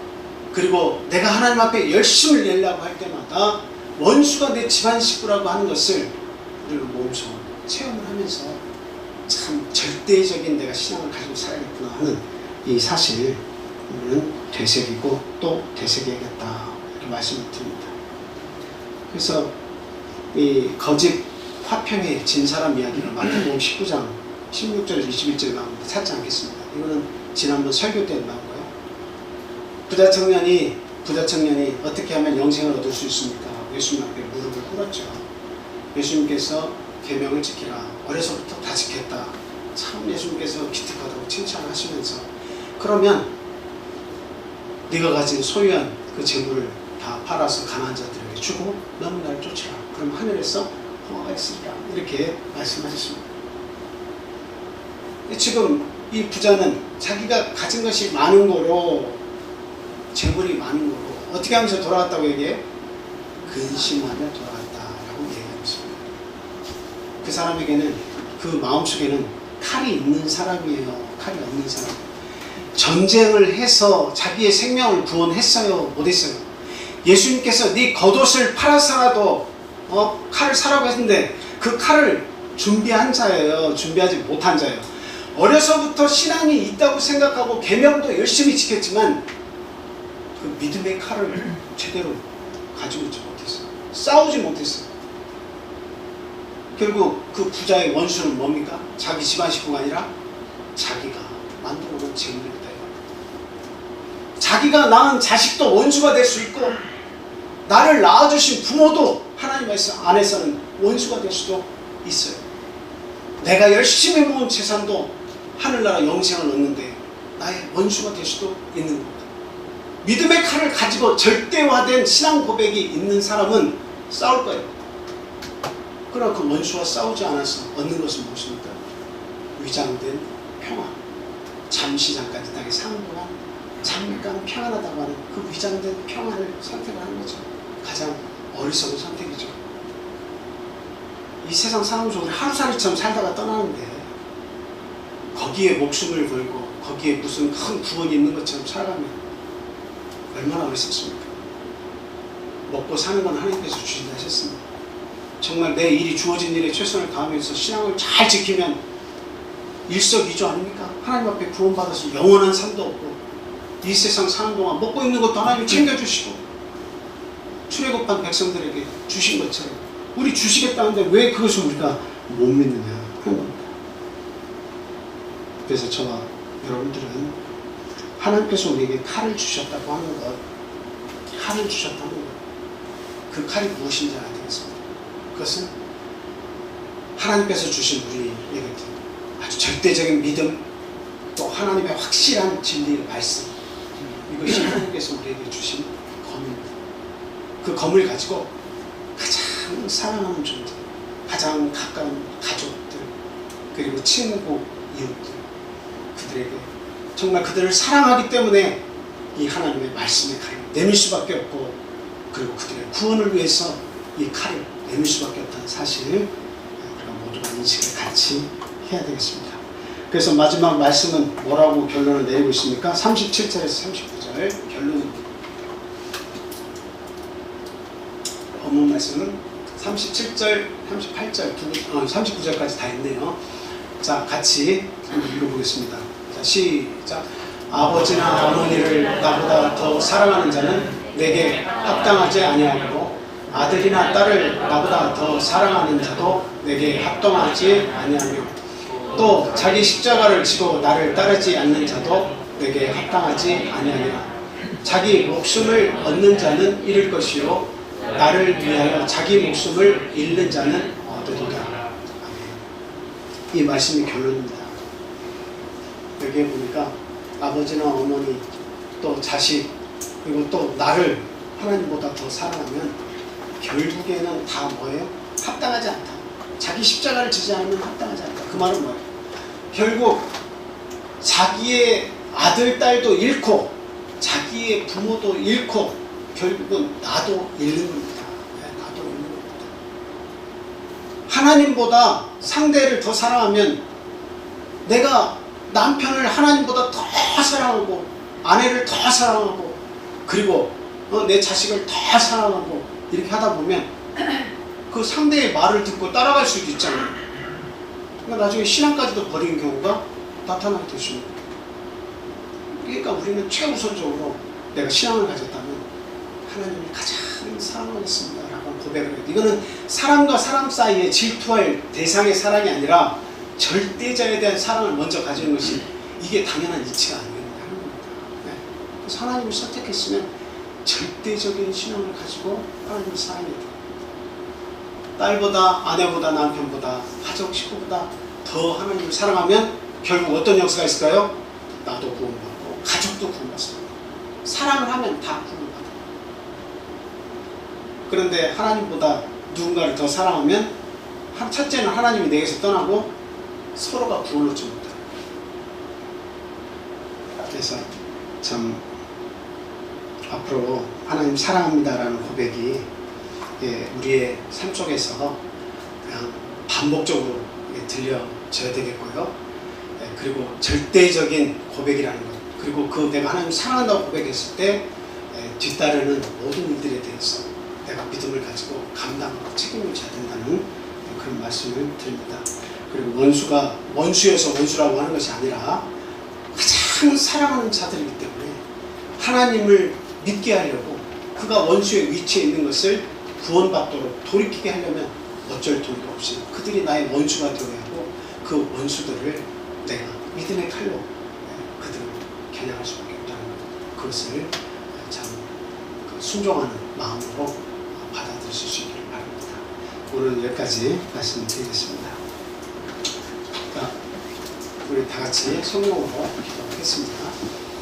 그리고 내가 하나님 앞에 열심을 내려고 할 때마다 원수가 내 집안 식구라고 하는 것을 우리가 몸소 체험을 하면서 참 절대적인 내가 신앙을 가지고 살아야겠구나 하는 이 사실, 우리는 되새기고 또 되새겨야겠다 이렇게 말씀을 드립니다. 그래서 이 거짓 화평에 진 사람 이야기를 마태복음 19장 16절 21절에 나옵니다. 찾지 않겠습니다. 이거는 지난번 설교 때 나온 거예요. 부자 청년이 어떻게 하면 영생을 얻을 수 있습니까? 예수님 앞에 무릎을 꿇었죠. 예수님께서 계명을 지키라. 어려서부터 다 지켰다. 참 예수님께서 기특하다고 칭찬하시면서, 그러면 네가 가진 소유한 그 재물을 다 팔아서 가난한 자들에게 주고 너는 나를 쫓으라. 그럼 하늘에서 평화가 있으리라. 이렇게 말씀하셨습니다. 지금 이 부자는 자기가 가진 것이 많은 거로, 재물이 많은 거로 어떻게 하면서 돌아갔다고 얘기해? 근심하며 돌아갔다라고 얘기하고 있습니다. 그 사람에게는, 그 마음속에는 칼이 있는 사람이에요. 칼이 없는 사람. 전쟁을 해서 자기의 생명을 구원했어요? 못했어요? 예수님께서 네 겉옷을 팔아서라도 칼을 사라고 했는데 그 칼을 준비한 자예요? 준비하지 못한 자예요? 어려서부터 신앙이 있다고 생각하고 계명도 열심히 지켰지만 그 믿음의 칼을 제대로 가지고 있지 못했어요. 싸우지 못했어요. 결국 그 부자의 원수는 뭡니까? 자기 집안 식구가 아니라 자기가 만들어 놓은 재물이다. 자기가 낳은 자식도 원수가 될 수 있고, 나를 낳아주신 부모도 하나님 안에서는 원수가 될 수도 있어요. 내가 열심히 모은 재산도 하늘나라 영생을 얻는데 나의 원수가 될 수도 있는 겁니다. 믿음의 칼을 가지고 절대화된 신앙 고백이 있는 사람은 싸울 거예요. 그러나 그 원수와 싸우지 않아서 얻는 것은 무엇입니까? 위장된 평화. 잠시 잠깐 이 땅에 사는 동안 잠깐 평안하다고 하는 그 위장된 평안을 선택을 하는 거죠. 가장 어리석은 선택이죠. 이 세상 사는 우리 하루살이처럼 살다가 떠나는데 거기에 목숨을 걸고 거기에 무슨 큰 구원이 있는 것처럼 살아가면 얼마나 어리석습니까? 먹고 사는 건 하나님께서 주신다 하셨습니다. 정말 내 일이 주어진 일에 최선을 다하면서 신앙을 잘 지키면 일석이조 아닙니까? 하나님 앞에 구원받아서 영원한 삶도 얻고 이 세상 사는 동안 먹고 있는 것도 하나님이 챙겨주시고 출애굽한 백성들에게 주신 것처럼 우리 주시겠다는데 왜 그것을 우리가 못 믿느냐 하는 겁니다. 그래서 저와 여러분들은 하나님께서 우리에게 칼을 주셨다고 하는 것, 칼을 주셨다는 것, 그 칼이 무엇인지 알아야 되겠습니다. 그것은 하나님께서 주신 우리에게 아주 절대적인 믿음, 또 하나님의 확실한 진리의 말씀, 이것이 하나님께서 우리에게 주신 검입니다. 그 검을 가지고 가장 사랑하는 존재, 가장 가까운 가족들, 그리고 친구, 이웃들, 그들에게 정말 그들을 사랑하기 때문에 이 하나님의 말씀의 칼을 내밀 수밖에 없고, 그리고 그들의 구원을 위해서 이 칼을 내밀 수밖에 없다는 사실을 우리가 모두가 인식을 같이 해야 되겠습니다. 그래서 마지막 말씀은 뭐라고 결론을 내리고 있습니까? 37절에서 39절 결론입니다. 본문 말씀은 37절, 38절, 39절까지 다 있네요. 자, 같이 한번 읽어보겠습니다. 자, 시작. 아버지나 어머니를 나보다 더 사랑하는 자는 내게 합당하지 아니하고, 아들이나 딸을 나보다 더 사랑하는 자도 내게 합당하지 아니하며, 또 자기 십자가를 지고 나를 따르지 않는 자도 내게 합당하지 아니하니라. 자기 목숨을 얻는 자는 잃을 것이요, 나를 위하여 자기 목숨을 잃는 자는 얻으리라. 이 말씀이 결론입니다. 여기에 보니까 아버지나 어머니, 또 자식, 그리고 또 나를 하나님보다 더 사랑하면 결국에는 다 뭐예요? 합당하지 않다. 자기 십자가를 지지 않으면 합당하지 않다. 그 말은 뭐예요? 결국 자기의 아들, 딸도 잃고 자기의 부모도 잃고 결국은 나도 잃는 겁니다. 네, 나도 잃는 겁니다. 하나님보다 상대를 더 사랑하면, 내가 남편을 하나님보다 더 사랑하고, 아내를 더 사랑하고, 그리고 내 자식을 더 사랑하고, 이렇게 하다 보면 그 상대의 말을 듣고 따라갈 수도 있잖아요. 그러니까 나중에 신앙까지도 버리는 경우가 나타나게 되십니다. 그러니까 우리는 최우선적으로 내가 신앙을 가졌다면 하나님을 가장 사랑하겠습니다 라고 고백을 해요. 이거는 사람과 사람 사이에 질투할 대상의 사랑이 아니라 절대자에 대한 사랑을 먼저 가지는 것이, 이게 당연한 이치가 아니라는 겁니다. 네. 그래서 하나님을 선택했으면 절대적인 신앙을 가지고 하나님을 사랑해야 돼요. 딸보다, 아내보다, 남편보다, 가족 식구보다 더 하나님을 사랑하면 결국 어떤 역사가 있을까요? 나도 구원받고 가족도 구원받습니다. 사랑을 하면 다 구원받아요. 그런데 하나님보다 누군가를 더 사랑하면, 첫째는 하나님이 내게서 떠나고 서로가 구원을 얻지 못해요. 그래서 참 앞으로 하나님 사랑합니다라는 고백이 우리의 삶 속에서 그냥 반복적으로 들려져야 되겠고요. 그리고 절대적인 고백이라는 것, 그리고 그 내가 하나님 사랑한다고 고백했을 때 뒤따르는 모든 일들에 대해서 내가 믿음을 가지고 감당하고 책임을 져야 된다는 그런 말씀을 드립니다. 그리고 원수가 원수여서 원수라고 하는 것이 아니라 가장 사랑하는 자들이기 때문에 하나님을 믿게 하려고, 그가 원수의 위치에 있는 것을 구원받도록 돌이키게 하려면 어쩔 도리가 없이 그들이 나의 원수가 되어야 하고, 그 원수들을 내가 믿음의 칼로 그들을 겨냥할 수밖에 없다는 것, 그것을 참 순종하는 마음으로 받아들이실 수 있기를 바랍니다. 오늘 여기까지 말씀드리겠습니다. 자, 우리 다 같이 성령으로 기도하겠습니다.